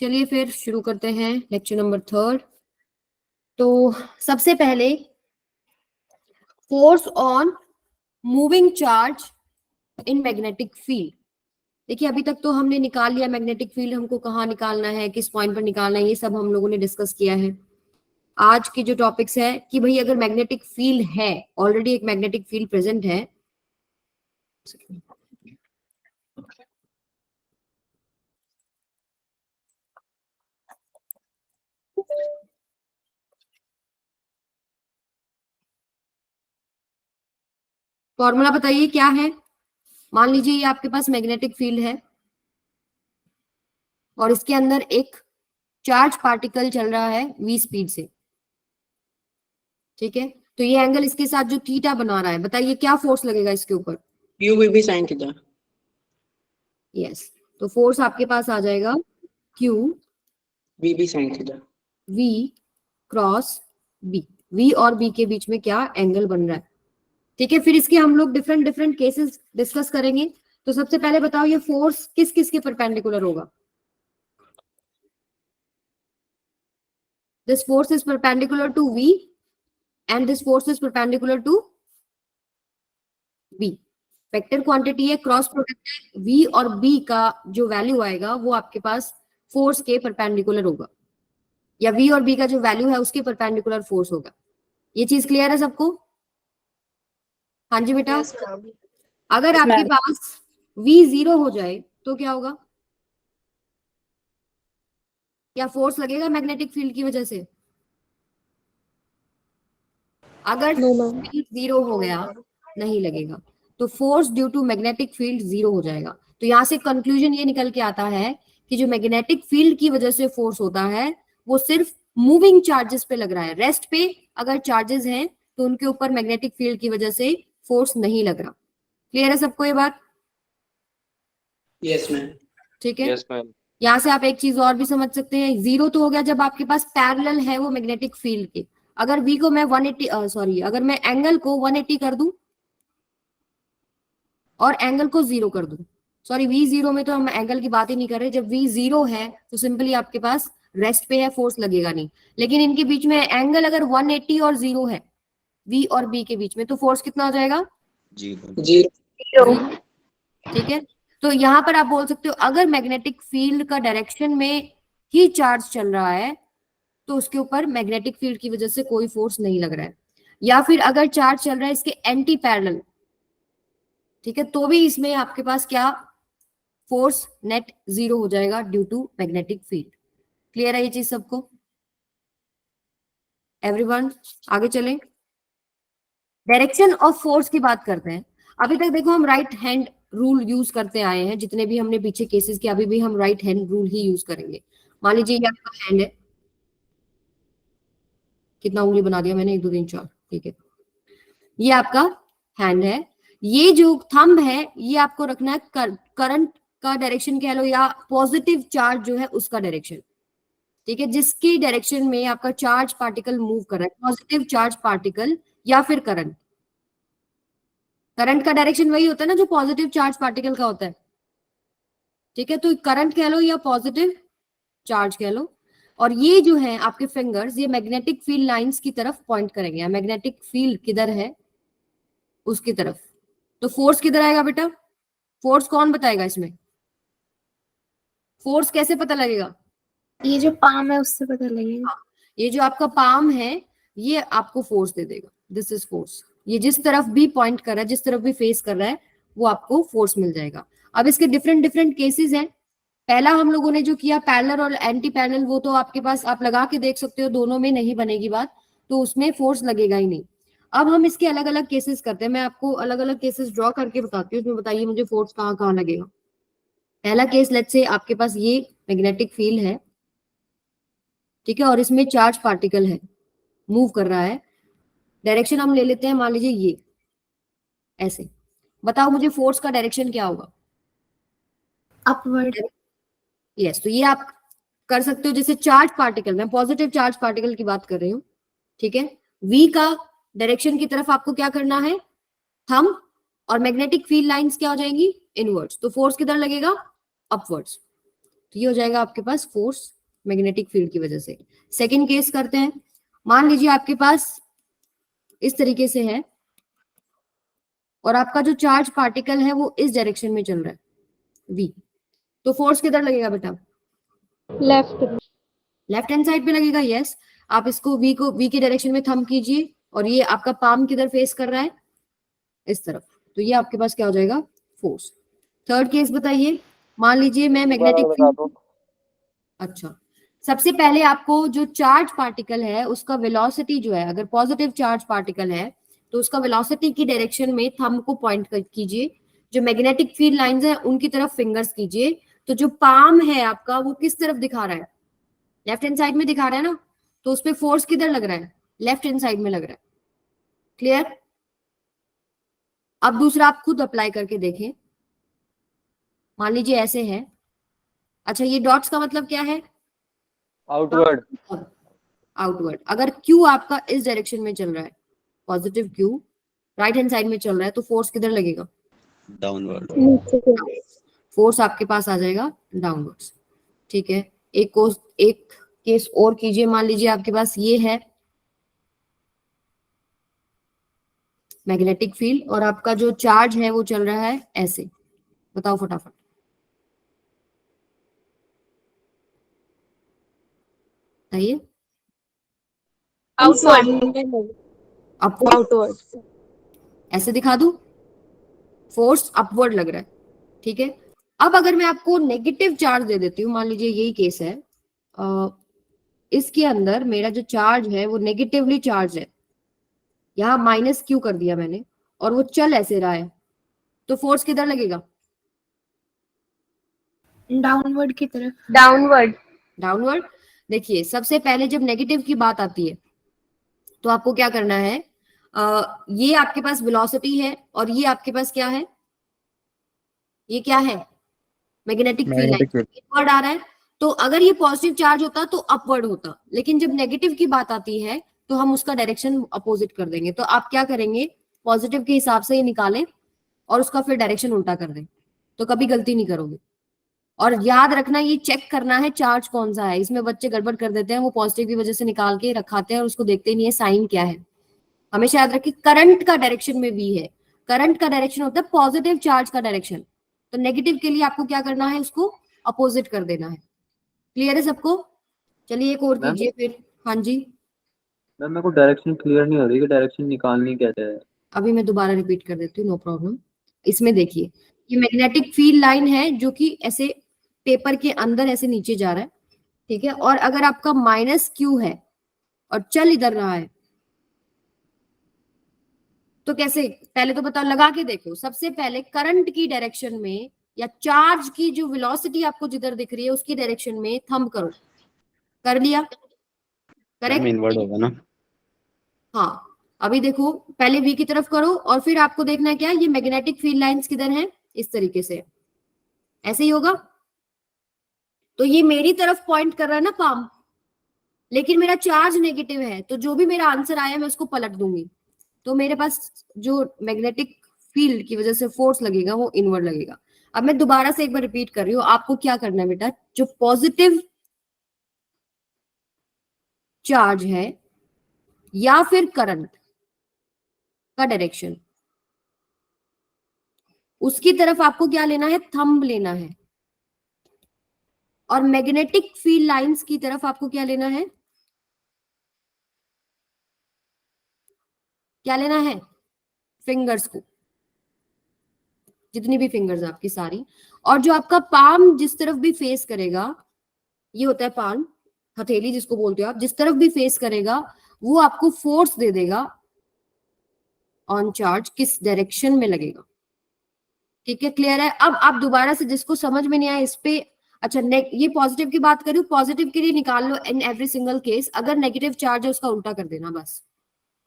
चलिए फिर शुरू करते हैं लेक्चर नंबर 3। तो सबसे पहले force on moving charge in magnetic field. देखिए अभी तक तो हमने निकाल लिया मैग्नेटिक फील्ड, हमको कहाँ निकालना है, किस पॉइंट पर निकालना है, ये सब हम लोगों ने डिस्कस किया है। आज की जो टॉपिक्स है कि भाई अगर मैग्नेटिक फील्ड है, ऑलरेडी एक मैग्नेटिक फील्ड प्रेजेंट है, फॉर्मूला बताइए क्या है। मान लीजिए ये आपके पास मैग्नेटिक फील्ड है और इसके अंदर एक चार्ज पार्टिकल चल रहा है v स्पीड से, ठीक है। तो ये एंगल इसके साथ जो थीटा बना रहा है, बताइए क्या फोर्स लगेगा इसके ऊपर। u will be sin theta। Yes, तो फोर्स आपके पास आ जाएगा q v भी sin theta। v cross b। v और b के बीच में क्या एंगल बन रहा है, ठीक है। फिर इसके हम लोग डिफरेंट डिफरेंट केसेस डिस्कस करेंगे। तो सबसे पहले बताओ ये फोर्स किस किस के परपेंडिकुलर होगा। This force is perpendicular to v and this force is perpendicular to b। Vector quantity है, क्रॉस प्रोडक्ट है, v और b का जो वैल्यू आएगा वो आपके पास फोर्स के परपेंडिकुलर होगा, या v और b का जो वैल्यू है उसके परपेंडिकुलर फोर्स होगा। ये चीज क्लियर है सबको? हाँ जी बेटा। yes, अगर yes, आपके पास v 0 हो जाए तो क्या होगा? क्या फोर्स लगेगा मैग्नेटिक फील्ड की वजह से? अगर फील्ड 0 हो गया नहीं लगेगा, तो force due to magnetic field 0 हो जाएगा। तो यहां से कंक्लूजन ये निकल के आता है कि जो मैग्नेटिक फील्ड की वजह से फोर्स होता है वो सिर्फ मूविंग चार्जेस पे लग रहा है। रेस्ट पे अगर चार्जेस हैं तो उनके ऊपर मैग्नेटिक फील्ड की वजह से फोर्स नहीं लग रहा। क्लियर है सबको ये बात? yes ma'am. ठीक है। Yes ma'am. यहाँ से आप एक चीज और भी समझ सकते हैं, 0 तो हो गया जब आपके पास पैरेलल है वो मैग्नेटिक फील्ड के। अगर v को मैं 180 सॉरी अगर मैं एंगल को 180 कर दूं और एंगल को 0 कर दूं, सॉरी v 0 में तो हम एंगल की बात ही नहीं कर रहे। जब v 0 है तो सिंपली आपके पास रेस्ट पे है, फोर्स लगेगा नहीं। लेकिन इनके बीच में एंगल अगर 180 और 0 है, v और b के बीच में, तो फोर्स कितना हो जाएगा? जी जीरो। ठीक है। तो यहां पर आप बोल सकते हो अगर मैग्नेटिक फील्ड का डायरेक्शन में ही चार्ज चल रहा है तो उसके ऊपर मैग्नेटिक फील्ड की वजह से कोई फोर्स नहीं लग रहा है। या फिर अगर चार्ज चल रहा है इसके एंटी पैरेलल, ठीक है, तो भी इसमें आपके पास क्या फोर्स नेट 0 हो जाएगा due to magnetic field. Clear है ये चीज सबको? एवरीवन आगे चलें। डायरेक्शन ऑफ फोर्स की बात करते हैं। अभी तक देखो हम राइट हैंड रूल यूज करते आए हैं, जितने भी हमने पीछे केसेस किए अभी भी हम राइट हैंड रूल ही यूज करेंगे। मान लीजिए ये आपका हैंड है, कितना उंगली बना दिया मैंने, 1 2 3 4, ठीक है। ये आपका हैंड है, ये जो थंब है ये आपको रखना है करंट का डायरेक्शन कह लो या पॉजिटिव चार्ज जो है उसका डायरेक्शन, ठीक है। जिसकी डायरेक्शन में आपका चार्ज पार्टिकल मूव कर रहा है, पॉजिटिव चार्ज पार्टिकल या फिर करंट। करंट का डायरेक्शन वही होता है ना जो पॉजिटिव चार्ज पार्टिकल का होता है, ठीक है। तो करंट कह लो या पॉजिटिव चार्ज कह लो, और ये जो है आपके फिंगर्स ये मैग्नेटिक फील्ड लाइंस की तरफ पॉइंट करेंगे। मैग्नेटिक फील्ड किधर है उसकी तरफ। तो फोर्स किधर आएगा बेटा? फोर्स कौन बताएगा इसमें? फोर्स कैसे पता लगेगा? ये जो पाम है उससे पता लगेगा। हाँ, ये जो आपका पाम है ये आपको फोर्स दे देगा। This is force. ये जिस तरफ भी पॉइंट कर रहा है, जिस तरफ भी फेस कर रहा है, वो आपको फोर्स मिल जाएगा। अब इसके डिफरेंट डिफरेंट केसेस हैं। पहला हम लोगों ने जो किया पैरेलल और एंटी पैरेलल, वो तो आपके पास आप लगा के देख सकते हो, दोनों में नहीं बनेगी बात, तो उसमें फोर्स लगेगा ही नहीं। अब हम इसके अलग अलग केसेस करते हैं। मैं आपको अलग अलग केसेस ड्रॉ करके बताती हूँ, उसमें बताइए मुझे फोर्स कहाँ कहाँ लगेगा। पहला केस, लेट्स से आपके पास ये मैग्नेटिक फील्ड है, ठीक है, और इसमें चार्ज पार्टिकल है, मूव कर रहा है। डायरेक्शन हम ले लेते हैं, मान लीजिए ये ऐसे। बताओ मुझे फोर्स का डायरेक्शन क्या होगा? अपवर्ड। यस, तो ये आप कर सकते हो। जैसे चार्ज पार्टिकल, मैं पॉजिटिव चार्ज पार्टिकल की बात कर रही हूँ, ठीक है। वी का डायरेक्शन की तरफ आपको क्या करना है? थंब, और मैग्नेटिक फील्ड लाइंस क्या हो जाएंगी? इनवर्ड्स। तो फोर्स किधर लगेगा? अपवर्ड्स। तो ये हो जाएगा आपके पास फोर्स मैग्नेटिक फील्ड की वजह से। सेकंड केस करते हैं। मान लीजिए आपके पास इस तरीके से है और आपका जो चार्ज पार्टिकल है वो इस डायरेक्शन में चल रहा है v, तो फोर्स किधर लगेगा बेटा? लेफ्ट हैंड साइड पे लगेगा। यस, आप इसको v की डायरेक्शन में थंब कीजिए और ये आपका पाम किधर फेस कर रहा है? इस तरफ। तो ये आपके पास क्या हो जाएगा? फोर्स। थर्ड केस बताइए। मान लीजिए मैं मैग्नेटिक फील्ड, अच्छा, सबसे पहले आपको जो चार्ज पार्टिकल है उसका वेलोसिटी जो है, अगर पॉजिटिव चार्ज पार्टिकल है तो उसका वेलोसिटी की डायरेक्शन में थंब को पॉइंट कीजिए। जो मैग्नेटिक फील्ड लाइंस है उनकी तरफ फिंगर्स कीजिए। तो जो पाम है आपका वो किस तरफ दिखा रहा है? लेफ्ट हैंड साइड में दिखा रहा है ना, तो उस पे फोर्स किधर लग रहा है? लेफ्ट हैंड साइड में लग रहा है। क्लियर? अब दूसरा आप खुद अप्लाई करके देखें। मान लीजिए ऐसे है, अच्छा ये डॉट्स का मतलब क्या है? आउटवर्ड। आउटवर्ड। अगर Q आपका इस डायरेक्शन में चल रहा है, positive Q right hand side में चल रहा है, तो फोर्स किधर लगेगा? डाउनवर्ड। फोर्स आपके पास आ जाएगा डाउनवर्ड्स। ठीक है, एक केस और कीजिए। मान लीजिए आपके पास ये है मैग्नेटिक फील्ड और आपका जो चार्ज है वो चल रहा है ऐसे। बताओ फटाफट। बताइए। आउटवर्ड। ऐसे दिखा दूं? फोर्स अपवर्ड लग रहा है। ठीक है, अब अगर मैं आपको नेगेटिव चार्ज दे देती हूँ, मान लीजिए यही केस है, इसके अंदर मेरा जो चार्ज है वो नेगेटिवली चार्ज है, यहाँ माइनस क्यू कर दिया मैंने और वो चल ऐसे रहा है, तो फोर्स किधर लगेगा? डाउनवर्ड की तरफ। डाउनवर्ड। देखिए, सबसे पहले जब नेगेटिव की बात आती है तो आपको क्या करना है? ये आपके पास वेलोसिटी है और ये आपके पास क्या है? ये क्या है? Magnetic field line. इनवर्ड आ रहा है, तो अगर ये पॉजिटिव चार्ज होता तो अपवर्ड होता, लेकिन जब नेगेटिव की बात आती है तो हम उसका डायरेक्शन अपोजिट कर देंगे। तो आप क्या करेंगे? पॉजिटिव के हिसाब से ही निकालें और उसका फिर डायरेक्शन उल्टा कर दें, तो कभी गलती नहीं करोगे। और याद रखना, ये चेक करना है चार्ज कौन सा है। इसमें बच्चे गड़बड़ कर देते हैं, वो पॉजिटिव की वजह से निकाल के रखाते हैं और उसको देखते ही नहीं है साइन क्या है। हमेशा याद रखिए, करंट का डायरेक्शन में भी है। करंट का डायरेक्शन होता है पॉजिटिव चार्ज का डायरेक्शन, तो नेगेटिव के लिए आपको क्या करना है? उसको अपोजिट कर देना है। क्लियर है सबको? चलिए एक और कीजिए फिर। हाँ जी, मैम मेरे को डायरेक्शन क्लियर नहीं हो रही कि डायरेक्शन निकालनी कैसे है। अभी मैं दोबारा रिपीट कर देती हूँ, नो प्रॉब्लम। इसमें देखिए, ये मैग्नेटिक फील्ड लाइन है जो कि ऐसे पेपर के अंदर ऐसे नीचे जा रहा है। ठीक है, और अगर आपका माइनस क्यू है और चल इधर रहा है तो कैसे? पहले तो बताओ, लगा के देखो। सबसे पहले करंट की डायरेक्शन में या चार्ज की जो वेलोसिटी आपको जिधर दिख रही है उसकी डायरेक्शन में थंब करो। कर लिया? करेक्ट? इनवर्ड होगा ना? हाँ, अभी देखो, पहले V की तरफ करो और फिर आपको देखना है क्या, ये मैग्नेटिक फील्ड लाइंस किधर हैं? इस तरीके से। ऐसे ही होगा। तो ये मेरी तरफ पॉइंट कर रहा है ना पाम, लेकिन मेरा चार्ज नेगेटिव है, तो जो भी मेरा आंसर आया मैं उसको पलट दूंगी। तो मेरे पास जो मैग्नेटिक फील्ड की वजह से फोर्स लगेगा वो इनवर्ड लगेगा। अब मैं दोबारा से एक बार रिपीट कर रही हूँ, आपको क्या करना है बेटा? जो पॉजिटिव चार्ज है या फिर करंट का डायरेक्शन, उसकी तरफ आपको क्या लेना है? थंब लेना है। और मैग्नेटिक फील्ड लाइंस की तरफ आपको क्या लेना है? क्या लेना है? फिंगर्स को, जितनी भी फिंगर्स आपकी सारी। और जो आपका पाम जिस तरफ भी फेस करेगा, ये होता है पाम, हथेली जिसको बोलते हो आप, जिस तरफ भी फेस करेगा वो आपको फोर्स दे देगा ऑन चार्ज, किस डायरेक्शन में लगेगा। ठीक है, क्लियर है? अब आप दोबारा से, जिसको समझ में नहीं आया इस पे, अच्छा ये पॉजिटिव की बात करूं, पॉजिटिव के लिए निकाल लो इन एवरी सिंगल केस। अगर नेगेटिव चार्ज है उसका उल्टा कर देना, बस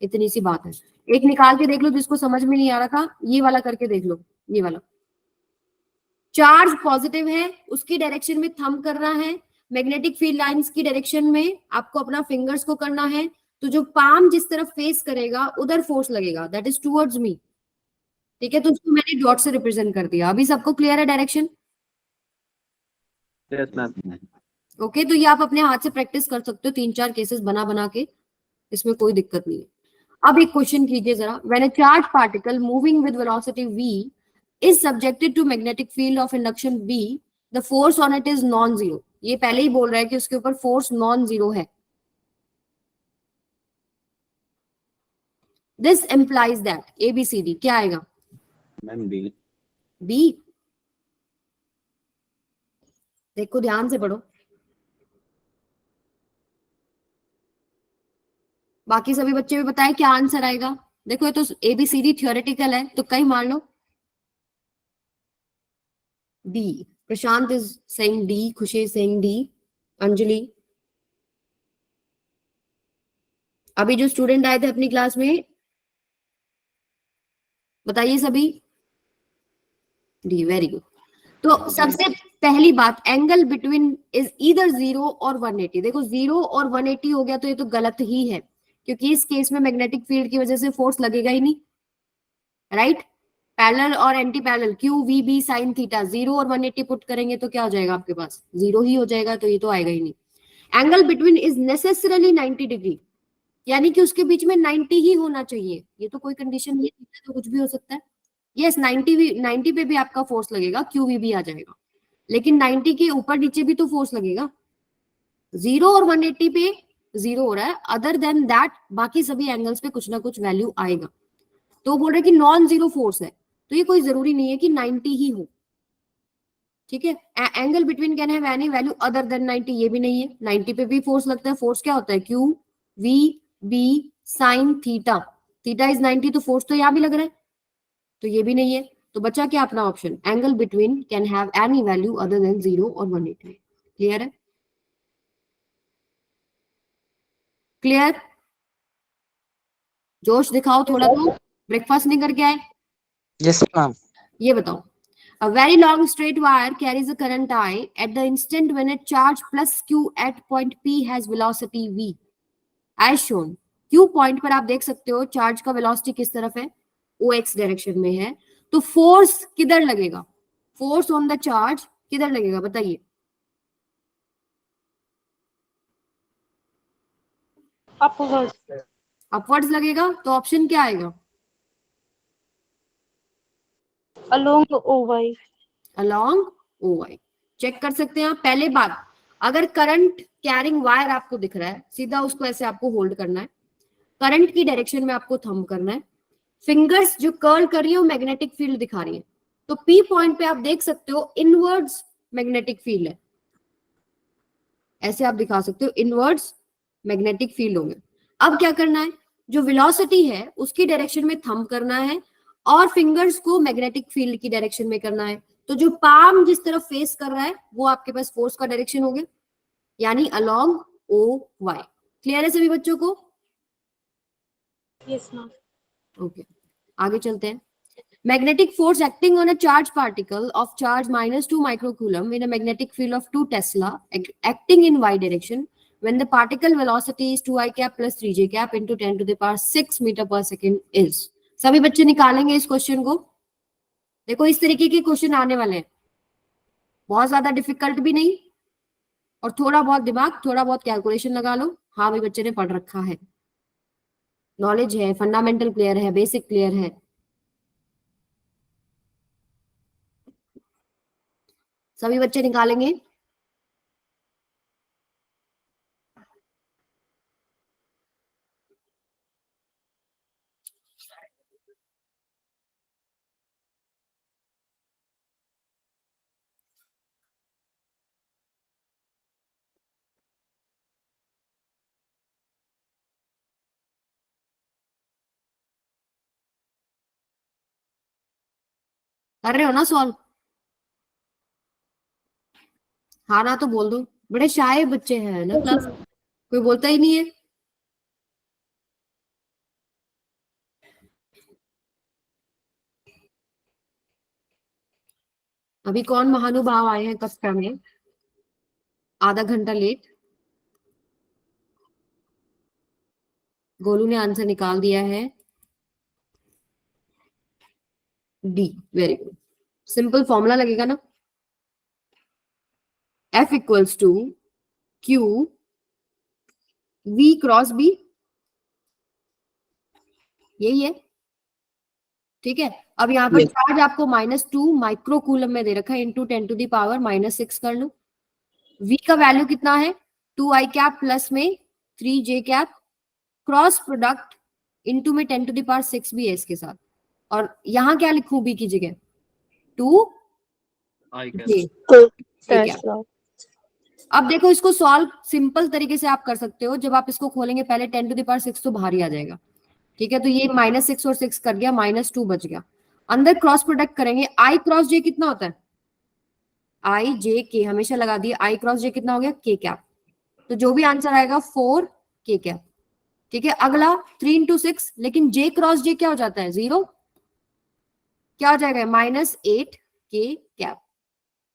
इतनी सी बात है। एक निकाल के देख लो, जिसको समझ में नहीं आ रहा था ये वाला करके देख लो। ये वाला चार्ज पॉजिटिव है, उसकी डायरेक्शन में थंब करना है, मैग्नेटिक फील्ड लाइंस की डायरेक्शन में आपको अपना फिंगर्स को करना है, तो जो पाम जिस तरफ फेस करेगा उधर फोर्स लगेगा, दैट इज टुवर्ड्स मी। ठीक है, तो उसको मैंने डॉट से रिप्रेजेंट कर दिया। अभी सबको क्लियर है डायरेक्शन? Yes ma'am. ओके, तो ये आप अपने हाथ से प्रैक्टिस कर सकते हो 3-4 केसेस बना बना के, इसमें कोई दिक्कत नहीं है। अब एक क्वेश्चन कीजिए जरा, when a charge particle moving with velocity v is subjected to magnetic field of induction b, the force on it is non zero. ये पहले ही बोल रहा है कि उसके ऊपर फोर्स नॉन जीरो है। दिस इंप्लाइज दैट ABCD क्या आएगा? Ma'am B. बी। देखो ध्यान से पढ़ो, बाकी सभी बच्चे भी बताएं क्या आंसर आएगा। देखो ये तो ABCD थियोरेटिकल है, तो कहीं मान लो। D, Prashant is saying D, Khushi is saying D, Anjali. अभी जो स्टूडेंट आए थे अपनी क्लास में, बताइए सभी। D, very good. तो सबसे पहली बात, एंगल बिटवीन इज ईदर 0 और 180। देखो 0 और 180 हो गया तो ये तो गलत ही है, क्योंकि इस केस में मैग्नेटिक फील्ड की वजह से फोर्स लगेगा ही नहीं, राइट। पैरेलल और anti parallel, Q V B sine theta, 0 और 180 पुट करेंगे तो क्या हो जाएगा आपके पास? 0 ही हो जाएगा, तो ये तो आएगा ही नहीं। Angle between is necessarily 90 degree, यानी कि उसके बीच में 90 ही होना चाहिए। ये तो कोई कंडीशन नहीं है, तो कुछ भी हो सकता है। यस, 90 पे भी आपका फोर्स लगेगा, क्यू वी भी आ जाएगा, लेकिन 90 के ऊपर नीचे भी तो फोर्स लगेगा। 0 और 180 पे 0 हो रहा है, अदर देन दैट बाकी सभी एंगल्स पे कुछ ना कुछ वैल्यू आएगा। तो बोल रहे कि नॉन जीरो फोर्स है, तो ये कोई जरूरी नहीं है कि 90 ही हो, ठीक है। Angle between can have any value other than 90, ये भी नहीं है। 90 पे भी फोर्स लगता है, फोर्स क्या होता है? Q V B sine theta, theta is 90, तो फोर्स तो यहां भी लग रहा है, तो ये भी नहीं है। तो बचा क्या अपना option? Angle between can have any value other than 0 और 180। क्लियर है? क्लियर? जोश दिखाओ थोड़ा, तो ब्रेकफास्ट नहीं करके आए? Yes, ma'am. ये बताओ, a very long straight wire carries a current I at the instant when a charge plus q at point P has velocity v as shown। q point पर आप देख सकते हो चार्ज का वेलोसिटी किस तरफ है? OX डायरेक्शन में है। तो फोर्स किधर लगेगा? फोर्स ऑन द चार्ज किधर लगेगा बताइए? अपवर्ड्स लगेगा, तो ऑप्शन क्या आएगा? along OY। Along OY। Check कर सकते हैं आप। पहले बात, अगर करंट कैरिंग वायर आपको दिख रहा है, सीधा उसको ऐसे आपको होल्ड करना है, करंट की डायरेक्शन में आपको थंब करना है, फिंगर्स जो कर्ल कर रही है वो मैग्नेटिक फील्ड दिखा रही है। तो P पॉइंट पे आप देख सकते हो इनवर्ड्स मैग्नेटिक फील्ड है, ऐसे आप दिखा सकते हो इनवर्ड्स मैग्नेटिक फील्ड होंगे। अब क्या करना है? जो वेलोसिटी है उसकी डायरेक्शन में थंब करना है और फिंगर्स को मैग्नेटिक फील्ड की डायरेक्शन में करना है। तो जो पाम जिस तरफ फेस कर रहा है वो आपके पास फोर्स का डायरेक्शन हो गया, यानी अलोंग OY। क्लियर है सभी बच्चों को? Yes ma'am. ओके, आगे चलते हैं। Magnetic force acting on a charged particle of charge -2 microcoulomb in a magnetic field of 2 Tesla acting in y direction when the particle velocity is 2i cap plus 3j cap into 10 to the power 6 meter per second is। सभी बच्चे निकालेंगे इस question को। देखो इस तरीके के question आने वाले हैं, बहुत ज्यादा डिफिकल्ट भी नहीं, और थोड़ा बहुत दिमाग, थोड़ा बहुत कैलकुलेशन लगा लो। हाँ भाई बच्चे ने पढ़ रखा है, नॉलेज है, फंडामेंटल क्लियर है, बेसिक क्लियर है। सभी बच्चे निकालेंगे। कर रहे हो ना सॉल्व? हाँ ना तो बोल दो, बड़े शाय बच्चे हैं ना क्लास, कोई बोलता ही नहीं है। अभी कौन महानुभाव आए हैं कक्षा में आधा घंटा लेट? गोलू ने आंसर निकाल दिया है, D. Very good, simple formula लगेगा ना। F equals to Q V cross B, यही है, ठीक है। अब यहाँ पर Yes. चार्ज आपको -2 माइक्रो कूलम में दे रखा है, इंटू 10 टू द पावर -6 कर लो। V का वैल्यू कितना है, 2i कैप प्लस में 3j cap, cross product into में 10 टू द पावर 6 भी है इसके साथ। और यहाँ क्या लिखूं B की जगह, 2j टेस्ला। अब देखो इसको सॉल्व सिंपल तरीके से आप कर सकते हो। जब आप इसको खोलेंगे पहले 10 टू द पावर 6 तो बाहर ही आ जाएगा, ठीक है। तो ये -6 और 6 कर गया, -2 बच गया। अंदर क्रॉस प्रोडक्ट करेंगे, आई क्रॉस जे कितना होता है, आई जे के हमेशा लगा दिए, आई क्रॉस जे कितना हो गया, के कैप। तो जो भी आंसर आएगा 4 के कैप, ठीक है। अगला 3 इंटू 6, लेकिन जे क्रॉस जे क्या हो जाता है, 0, क्या हो जाएगा, -8 के कैप।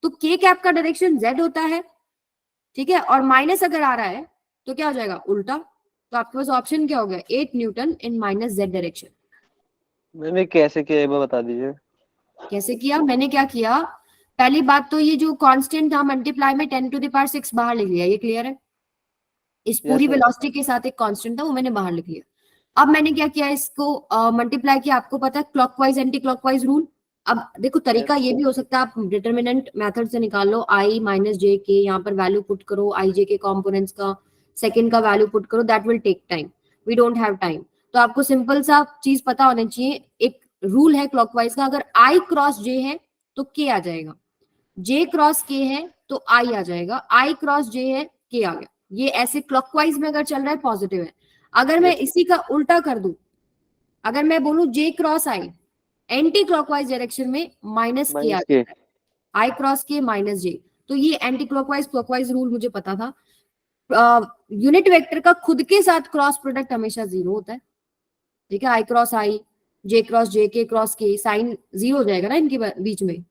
तो के कैप का डायरेक्शन जेड होता है, ठीक है। और माइनस अगर आ रहा है तो क्या हो जाएगा, उल्टा। तो आपके पास ऑप्शन क्या हो गया, 8 न्यूटन इन -z डायरेक्शन। मैंने कैसे किया एक बार बता दीजिए। कैसे किया, मैंने क्या किया, पहली बात तो ये जो कांस्टेंट था मल्टीप्लाई में 10 टू द पावर 6 बाहर लिख लिया, ये क्लियर है। इस पूरी Yes, ma'am. वेलोसिटी के साथ एक कांस्टेंट था, वो मैंने बाहर लिख लिया। अब मैंने क्या किया, इसको मल्टीप्लाई किया, आपको पता है क्लॉकवाइज एंटी क्लॉकवाइज रूल। अब देखो तरीका Yes, ये भी हो सकता है, आप डिटरमिनेंट मेथड से निकाल लो, आई माइनस जे के, यहाँ पर वैल्यू पुट करो आई जे के कॉम्पोनेंट्स का, सेकंड का वैल्यू पुट करो, that will take time, we don't have time. तो आपको सिंपल सा चीज पता होना चाहिए, एक रूल है क्लॉकवाइज का, अगर आई क्रॉस जे है तो के आ जाएगा, जे क्रॉस के है तो आई आ जाएगा, आई क्रॉस जे है के आ गया। ये ऐसे क्लॉकवाइज में अगर चल रहा है पॉजिटिव है। अगर मैं Yes. इसी का उल्टा कर दूं, अगर मैं बोलूं जे क्रॉस आई, एंटी क्लॉकवाइज डायरेक्शन में माइनस के आ माइनस के। जाता है, आई क्रॉस के माइनस जे। तो ये एंटी क्लॉकवाइज क्लॉकवाइज रूल मुझे पता था। यूनिट वेक्टर का खुद के साथ क्रॉस प्रोडक्ट हमेशा 0 होता है, ठीक है। आई क्रॉस आई, जे क्रॉस जे, के क्रॉस के, साइन 0 हो जाएगा ना इनके बीच में।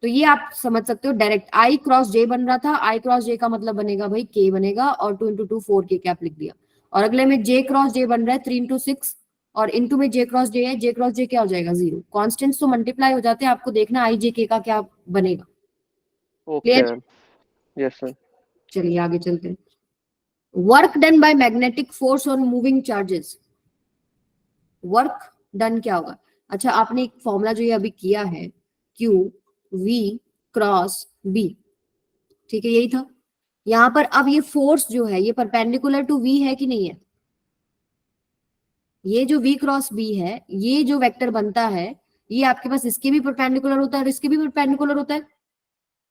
तो ये आप समझ सकते हो, डायरेक्ट आई क्रॉस जे बन रहा था, आई क्रॉस जे का मतलब बनेगा भाई के बनेगा, और 2 इंटू 2 4 के कैप लिख दिया। और अगले में जे क्रॉस जे बन रहा है 3 इंटू 6, और इंटू में जे क्रॉस जे है, जे क्रॉस जे क्या हो जाएगा, 0। कॉन्स्टेंट्स तो मल्टीप्लाई हो जाते हैं, आपको देखना आई जे के का क्या बनेगा। Okay clear, ma'am. Yes sir. चलिए आगे चलते हैं। Work done by magnetic force on moving charges, work done क्या होगा। अच्छा आपने एक फॉर्मूला जो ये अभी किया है, Q V क्रॉस B, ठीक है, यही था। यहां पर अब ये फोर्स जो है ये परपेंडिकुलर टू V है कि नहीं है, ये जो V क्रॉस B है, ये जो वेक्टर बनता है, ये आपके पास इसके भी परपेंडिकुलर होता है और इसके भी परपेंडिकुलर होता है।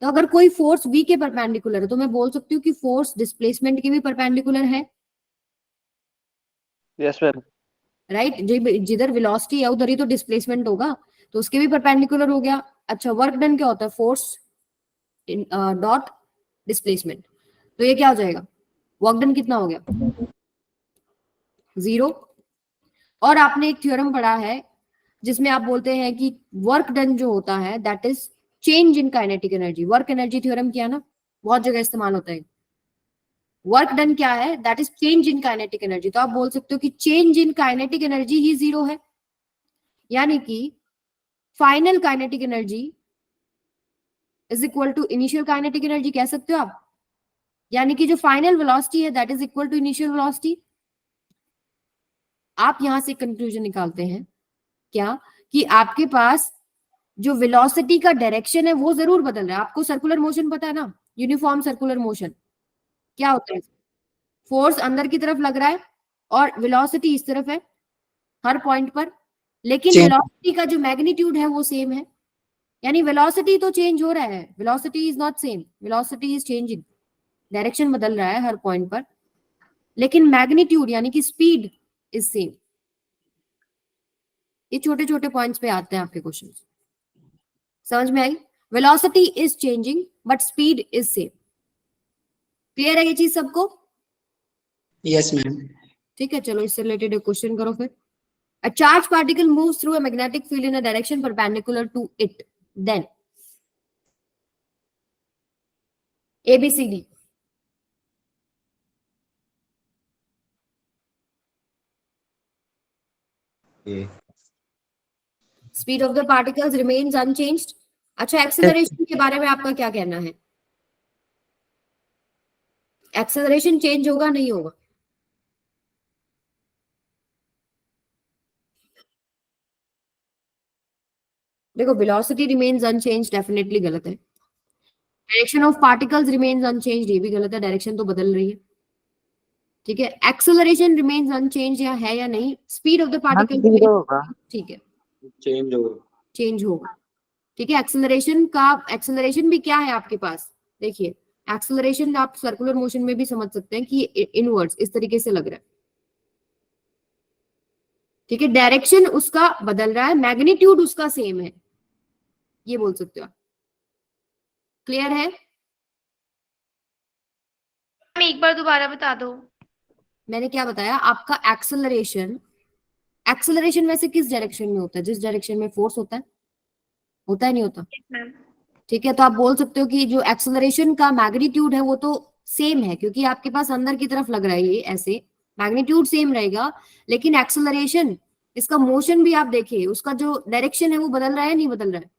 तो अगर कोई फोर्स V के परपेंडिकुलर है तो मैं बोल सकती हूँ कि फोर्स डिस्प्लेसमेंट के भी परपेंडिकुलर है, यस मैम। राइट। जिधर वेलोसिटी है उधर ही तो डिस्प्लेसमेंट होगा, तो उसके भी परपेंडिकुलर हो गया। अच्छा वर्क डन क्या होता है, फोर्स डॉट डिस्प्लेसमेंट। तो ये क्या हो जाएगा, वर्क डन कितना हो गया, 0। और आपने एक थ्योरम पढ़ा है जिसमें आप बोलते हैं कि वर्क डन जो होता है that is change in kinetic energy, work energy theorem किया ना, बहुत जगह इस्तेमाल होता है। वर्क डन क्या है, that is change in kinetic energy. तो आप बोल सकते हो कि चेंज इन काइनेटिक एनर्जी ही 0 है, यानी कि final kinetic energy is equal to initial kinetic energy, कह सकते हो आप। यानी कि जो फाइनल वेलोसिटी है that is equal to initial velocity. आप यहां से कंक्लूजन निकालते हैं क्या, कि आपके पास जो वेलोसिटी का डायरेक्शन है वो जरूर बदल रहा है। आपको सर्कुलर मोशन पता है ना, यूनिफॉर्म सर्कुलर मोशन क्या होता है, फोर्स अंदर की तरफ लग रहा है और वेलोसिटी इस तरफ है हर पॉइंट पर, लेकिन Change. वेलोसिटी का जो मैग्नीट्यूड है वो सेम है। यानी वेलोसिटी तो चेंज हो रहा है, velocity is not same, velocity is changing, direction बदल रहा है हर पॉइंट पर, लेकिन मैग्नीट्यूड यानी कि स्पीड इज सेम। ये छोटे छोटे पॉइंट्स पे आते हैं आपके क्वेश्चन, समझ में आई। Velocity is changing but speed is same. Clear है ये चीज सबको, Yes, ma'am. ठीक है। चलो इससे रिलेटेड एक क्वेश्चन करो फिर। A charged particle moves through a magnetic field in a direction perpendicular to it. Then A, B, C, D. A. Speed of the particles remains unchanged. अच्छा एक्सेलरेशन के बारे में आपका क्या कहना है, एक्सेलरेशन चेंज होगा नहीं होगा? देखो वेलोसिटी रिमेन्स अनचेंज डेफिनेटली गलत है। Direction of particles remains unchanged ये भी गलत है, डायरेक्शन तो बदल रही है। ठीक है, एक्सेलरेशन रिमेन्स अनचेंज या है या नहीं? स्पीड ऑफ द पार्टिकल होगा, ठीक है चेंज होगा। चेंज होगा। ठीक है, एक्सेलरेशन भी क्या है आपके पास? देखिए एक्सेलरेशन आप सर्कुलर मोशन में भी समझ सकते हैं कि इनवर्ड्स इस तरीके से लग रहा है। ठीक है, डायरेक्शन उसका बदल रहा है, मैग्नीट्यूड उसका सेम है, ये बोल सकते हो आप। क्लियर है? एक बार दोबारा बता दो। मैंने क्या बताया आपका? एक्सेलरेशन वैसे किस डायरेक्शन में होता है? जिस डायरेक्शन में फोर्स होता है नहीं होता? मैम ठीक है, तो आप बोल सकते हो कि जो एक्सेलरेशन का मैग्नीट्यूड है वो तो सेम है, क्योंकि आपके पास अंदर की तरफ लग रहा है, ये ऐसे मैग्नीट्यूड सेम रहेगा। लेकिन एक्सेलरेशन, इसका मोशन भी आप देखिए, उसका जो डायरेक्शन है वो बदल रहा है नहीं बदल रहा है?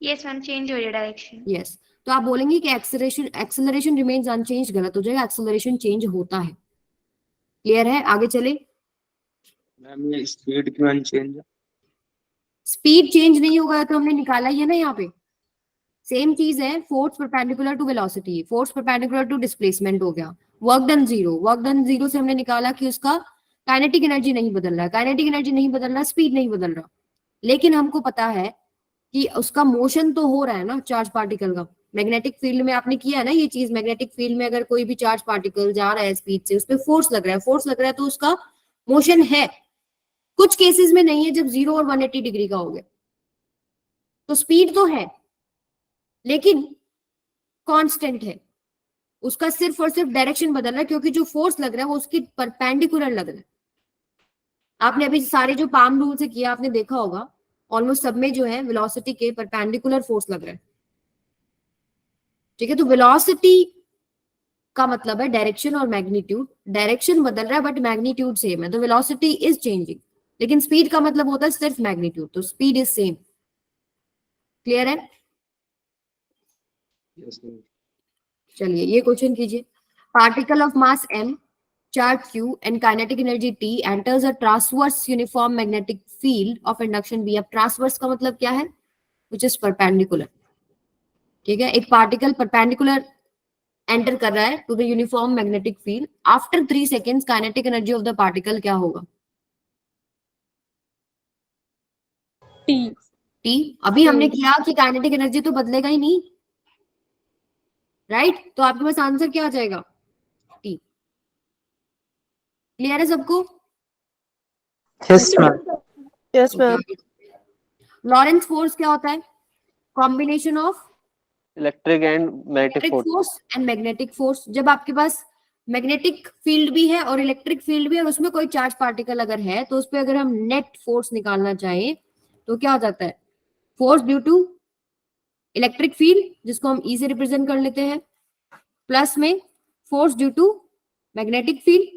यस मैम, चेंज हो रही है डायरेक्शन। यस, तो आप बोलेंगे कि एक्सेलरेशन रिमेन्स अनचेंज, गलत हो जाएगा, एक्सेलरेशन चेंज होता है। क्लियर है? आगे चले। मैम ये स्पीड क्यों अनचेंज है? स्पीड चेंज नहीं होगा तो हमने निकाला ही है ना, यहाँ पे सेम चीज है। Force perpendicular to velocity, force perpendicular to displacement हो गया। वर्क डन जीरो से हमने निकाला कि उसका काइनेटिक एनर्जी नहीं बदल रहा है, काइनेटिक एनर्जी नहीं बदल रहा, स्पीड नहीं बदल रहा, लेकिन हमको पता है कि उसका मोशन तो हो रहा है ना चार्ज पार्टिकल का। मैग्नेटिक फील्ड में आपने किया है ना ये चीज, मैग्नेटिक फील्ड में अगर कोई भी चार्ज पार्टिकल जा रहा है स्पीड से, उस पर फोर्स लग रहा है, फोर्स लग रहा है तो उसका मोशन है। कुछ केसेस में नहीं है, जब 0 और 180 डिग्री का हो गया तो स्पीड तो है लेकिन कांस्टेंट है, उसका सिर्फ और सिर्फ डायरेक्शन बदल रहा है, क्योंकि जो फोर्स लग रहा है वो उसकी परपेंडिकुलर लग रहा है। आपने अभी सारे जो पाम रूल से किया आपने देखा होगा, ऑलमोस्ट सब में जो है वेलोसिटी के परपेंडिकुलर फोर्स लग रहा है। ठीक है, तो वेलोसिटी का मतलब है डायरेक्शन और मैग्नीट्यूड। डायरेक्शन बदल रहा है बट मैग्नीट्यूड सेम है, तो वेलोसिटी इज चेंजिंग। लेकिन स्पीड का मतलब होता है सिर्फ मैग्नीट्यूड, तो स्पीड इज सेम। क्लियर है? Yes ma'am. चलिए ये क्वेश्चन कीजिए। Particle of mass m, charge q and kinetic energy t enters a transverse uniform magnetic field of induction B। अब ट्रांसवर्स का मतलब क्या है? which is perpendicular। ठीक है, एक पार्टिकल परपेंडिकुलर एंटर कर रहा है to the uniform magnetic field. After 3 seconds kinetic energy of the particle क्या होगा? टी। अभी हमने किया कि काइनेटिक एनर्जी तो बदलेगा ही नहीं, राइट? तो आपके पास आंसर क्या आ जाएगा? टी। क्लियर है सबको? Yes ma'am. Yes ma'am. Lawrence force क्या होता है? Combination of electric and magnetic force. Force and magnetic force. जब आपके पास मैग्नेटिक फील्ड भी है और इलेक्ट्रिक फील्ड भी है, उसमें कोई चार्ज पार्टिकल अगर है तो उस पर अगर हम नेट फोर्स निकालना चाहें तो क्या हो जाता है? Force due to electric field, जिसको हम ई से रिप्रेजेंट कर लेते हैं, प्लस में force due to magnetic field.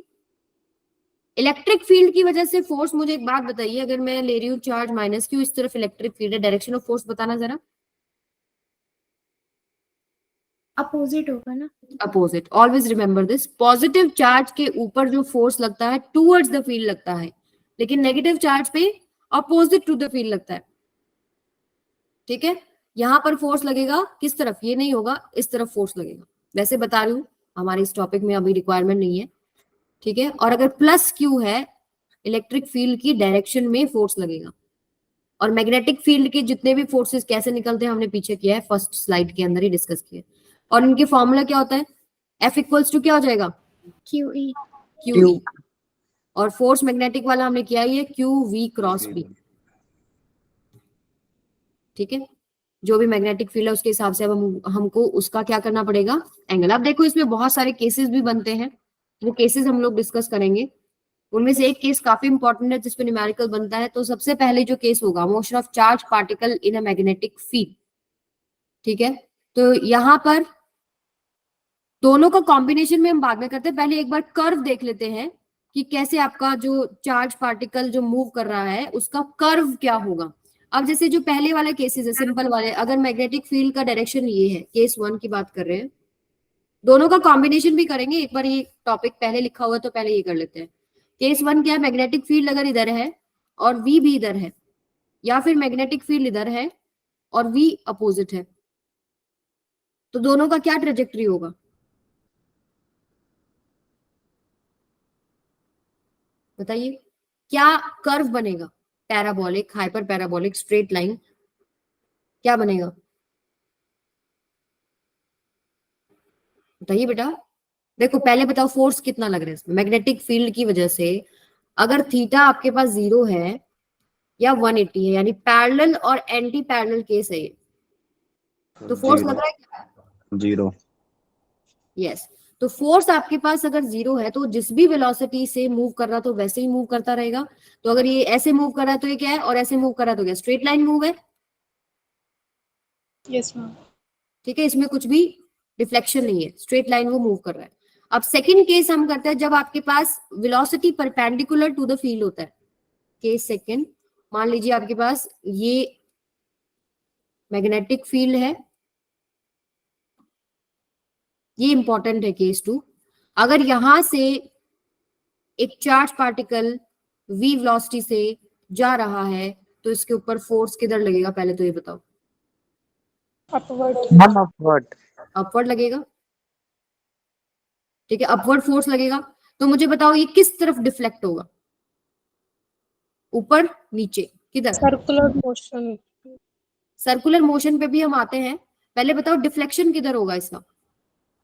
Electric field की वजह से फोर्स, मुझे एक बात बताइए, अगर मैं ले रही हूँ चार्ज माइनस क्यू, इस तरफ इलेक्ट्रिक फील्ड है, डायरेक्शन ऑफ फोर्स बताना जरा। अपोजिट होगा ना? Opposite, always remember this. Positive charge के ऊपर जो फोर्स लगता है टूवर्ड्स द फील्ड लगता है, लेकिन नेगेटिव चार्ज पे अपोजिट टू द फील्ड लगता है। ठीक है, यहां पर फोर्स लगेगा किस तरफ? ये नहीं होगा, इस तरफ फोर्स लगेगा। वैसे बता रही हूँ, हमारे इस टॉपिक में अभी रिक्वायरमेंट नहीं है। ठीक है, और अगर प्लस क्यू है, इलेक्ट्रिक फील्ड की डायरेक्शन में फोर्स लगेगा। और मैग्नेटिक फील्ड के जितने भी फोर्सेस कैसे निकलते हैं हमने पीछे किया है, फर्स्ट स्लाइड के अंदर ही डिस्कस किया है। और इनके फॉर्मूला क्या होता है? F इक्वल्स टू क्या हो जाएगा? QE। QE। और फोर्स मैग्नेटिक वाला हमने किया ही है, QV क्रॉस B। ठीक है, जो भी मैग्नेटिक फील्ड है उसके हिसाब से अब हमको उसका क्या करना पड़ेगा? एंगल। अब देखो इसमें बहुत सारे केसेस भी बनते हैं, वो केसेस हम लोग डिस्कस करेंगे। उनमें से एक केस काफी इंपॉर्टेंट है जिसपे न्यूमेरिकल बनता है। तो सबसे पहले जो केस होगा, motion of charge particle in a magnetic field. ठीक है, तो यहाँ पर दोनों का कॉम्बिनेशन में हम बाद में करते हैं, पहले एक बार कर्व देख लेते हैं कि कैसे आपका जो चार्ज पार्टिकल जो मूव कर रहा है उसका कर्व क्या होगा। अब जैसे जो पहले वाले केसेस है, सिंपल वाले, अगर मैग्नेटिक फील्ड का डायरेक्शन ये है, केस 1 की बात कर रहे हैं, दोनों का कॉम्बिनेशन भी करेंगे। एक बार ये टॉपिक पहले लिखा हुआ है तो पहले ये कर लेते हैं। केस 1 क्या है, मैग्नेटिक फील्ड अगर इधर है और V भी इधर है, या फिर मैग्नेटिक फील्ड इधर है और V अपोजिट है, तो दोनों का क्या ट्रेजेक्टरी होगा? बताइए, क्या कर्व बनेगा? Parabolic, hyper parabolic, straight line, क्या बनेगा? बताइए बेटा। देखो पहले बताओ फोर्स कितना लग रहा है इसमें मैग्नेटिक फील्ड की वजह से। अगर थीटा आपके पास 0 है या 180 है, यानी पैरेलल और एंटी पैरेलल केस है ये, तो फोर्स लग रहा है क्या? 0। यस। तो फोर्स आपके पास अगर 0 है तो जिस भी वेलोसिटी से मूव कर रहा तो वैसे ही मूव करता रहेगा। तो अगर ये ऐसे मूव कर रहा है तो ये क्या है, और ऐसे मूव कर रहा है तो क्या, स्ट्रेट लाइन मूव है। Yes ma'am. ठीक है, इसमें कुछ भी डिफ्लेक्शन नहीं है, स्ट्रेट लाइन वो मूव कर रहा है। अब सेकंड केस हम करते हैं जब आपके पास velocity perpendicular to the field होता है। केस सेकंड, मान लीजिए आपके पास ये मैग्नेटिक फील्ड है, ये इंपॉर्टेंट है केस 2। अगर यहां से एक चार्ज पार्टिकल v वेलोसिटी से जा रहा है तो इसके ऊपर फोर्स किधर लगेगा, पहले तो ये बताओ। अपवर्ड। अपवर्ड लगेगा। ठीक है, अपवर्ड फोर्स लगेगा। तो मुझे बताओ ये किस तरफ डिफ्लेक्ट होगा, ऊपर नीचे किधर? Circular motion. सर्कुलर मोशन पे भी हम आते हैं, पहले बताओ डिफ्लेक्शन किधर होगा इसका?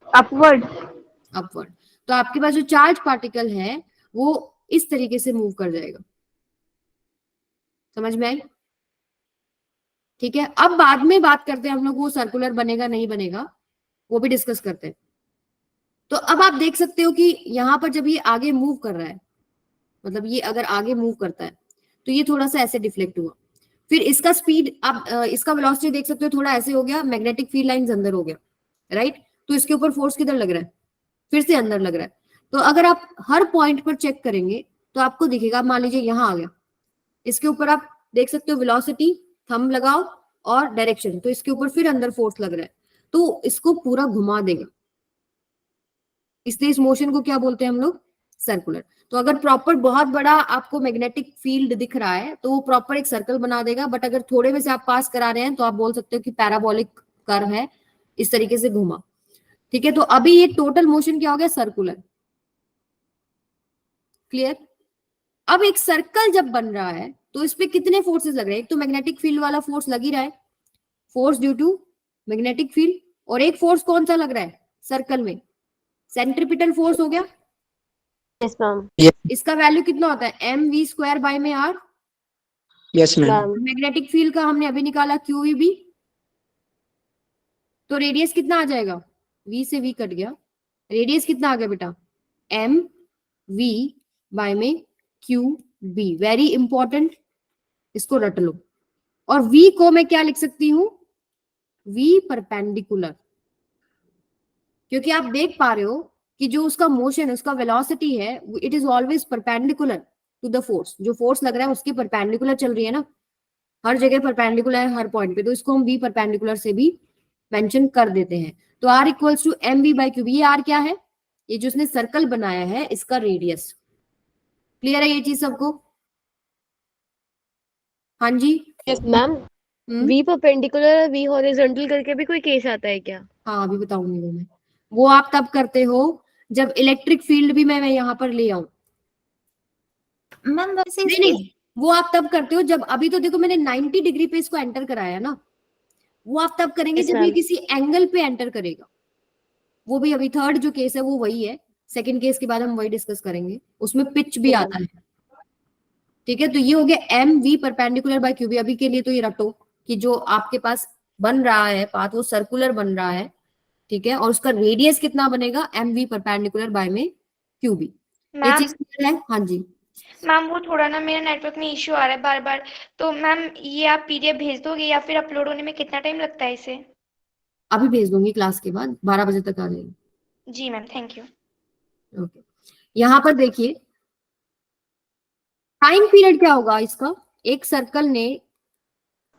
अपवर्ड। अपवर्ड। तो आपके पास जो चार्ज पार्टिकल है वो इस तरीके से मूव कर जाएगा। समझ में आई? ठीक है, अब बाद में बात करते हैं हम लोग वो सर्कुलर बनेगा नहीं बनेगा, वो भी डिस्कस करते हैं। तो अब आप देख सकते हो कि यहाँ पर जब ये आगे मूव कर रहा है, मतलब ये अगर आगे मूव करता है तो ये थोड़ा सा ऐसे डिफ्लेक्ट हुआ, फिर इसका स्पीड आप इसका वेलोसिटी देख सकते हो थोड़ा ऐसे हो गया, मैग्नेटिक फील्ड लाइंस अंदर हो गया, राइट। तो इसके ऊपर फोर्स किधर लग रहा है, फिर से अंदर लग रहा है। तो अगर आप हर पॉइंट पर चेक करेंगे तो आपको दिखेगा, मान लीजिए यहाँ आ गया, इसके ऊपर आप देख सकते हो वेलोसिटी, थंब लगाओ और डायरेक्शन, तो इसके ऊपर फिर अंदर फोर्स लग रहा है, तो इसको पूरा घुमा देगा। इसलिए इस मोशन को क्या बोलते हैं हम लोग, सर्कुलर। तो अगर प्रॉपर बहुत बड़ा आपको मैग्नेटिक फील्ड दिख रहा है तो वो प्रॉपर एक सर्कल बना देगा, बट अगर थोड़े में से आप पास करा रहे हैं तो आप बोल सकते हो कि पैराबोलिक कर्व है, इस तरीके से घुमा। ठीक है, तो अभी ये टोटल मोशन क्या हो गया, सर्कुलर। क्लियर? अब एक सर्कल जब बन रहा है तो इस पे कितने फोर्सेस लग रहे हैं? एक तो मैग्नेटिक फील्ड वाला फोर्स लग ही रहा है, force due to magnetic field, और एक फोर्स कौन सा लग रहा है सर्कल में, सेंट्रीपिटल फोर्स हो गया। Yes ma'am. इसका वैल्यू कितना होता है, mv² बाय में r। Yes ma'am. Magnetic field का हमने अभी निकाला QEB, तो रेडियस कितना आ जाएगा, v से v कट गया, रेडियस कितना आ गया बेटा, mv बाय में QB। वेरी इंपॉर्टेंट, इसको रट लो। और v को मैं क्या लिख सकती हूं, v परपेंडिकुलर, क्योंकि आप देख पा रहे हो कि जो उसका मोशन, उसका वेलोसिटी है, it is always perpendicular to the force. जो फोर्स लग रहा है उसके परपेंडिकुलर चल रही है ना, हर जगह परपेंडिकुलर है हर पॉइंट पे, तो इसको हम v परपेंडिकुलर से भी मेंशन कर देते हैं। तो r equals to mv by QB. ये r क्या है, ये जो उसने सर्कल बनाया है इसका रेडियस। क्लियर है ये चीज सबको? हाँ जी। मैम वी परपेंडिकुलर और वी हॉरिजॉन्टल करके भी कोई केस आता है क्या? हाँ अभी बताऊंगी वो मैं। वो आप तब करते हो जब इलेक्ट्रिक फील्ड भी मैं यहाँ पर ले आऊं। मैम वैसे नहीं, वो आप तब करते हो जब, अभी तो देखो मैंने 90 डिग्री पे इसको एंटर कराया ना, वो आप तब करेंगे Yes, जब ये ma'am. किसी एंगल पे एंटर करेगा। वो भी अभी थर्ड जो केस है वो वही है, सेकंड केस के बाद हम वही डिस्कस करेंगे, उसमें पिच भी आता है। ठीक है, तो ये हो गया mv परपेंडिकुलर बाय क्यूबी। अभी के लिए तो ये रटो कि जो आपके पास बन रहा है पाथ वो सर्कुलर बन रहा है, ठीक है, और उसका रेडियस कितना बनेगा, mv परपेंडिकुलर बाय में क्यूबी। ये मैम चीज क्लियर है? हाँ जी। मैम वो थोड़ा ना मेरा नेटवर्क में इश्यू आ रहा है बार बार, तो मैम ये आप PDF भेज दोगे या फिर अपलोड होने में कितना टाइम लगता है इसे? अभी भेज दूंगी, क्लास के बाद 12 बजे तक आ जाएगी। जी मैम, थैंक यू। ओके, यहाँ पर देखिए टाइम पीरियड क्या होगा इसका, एक सर्कल ने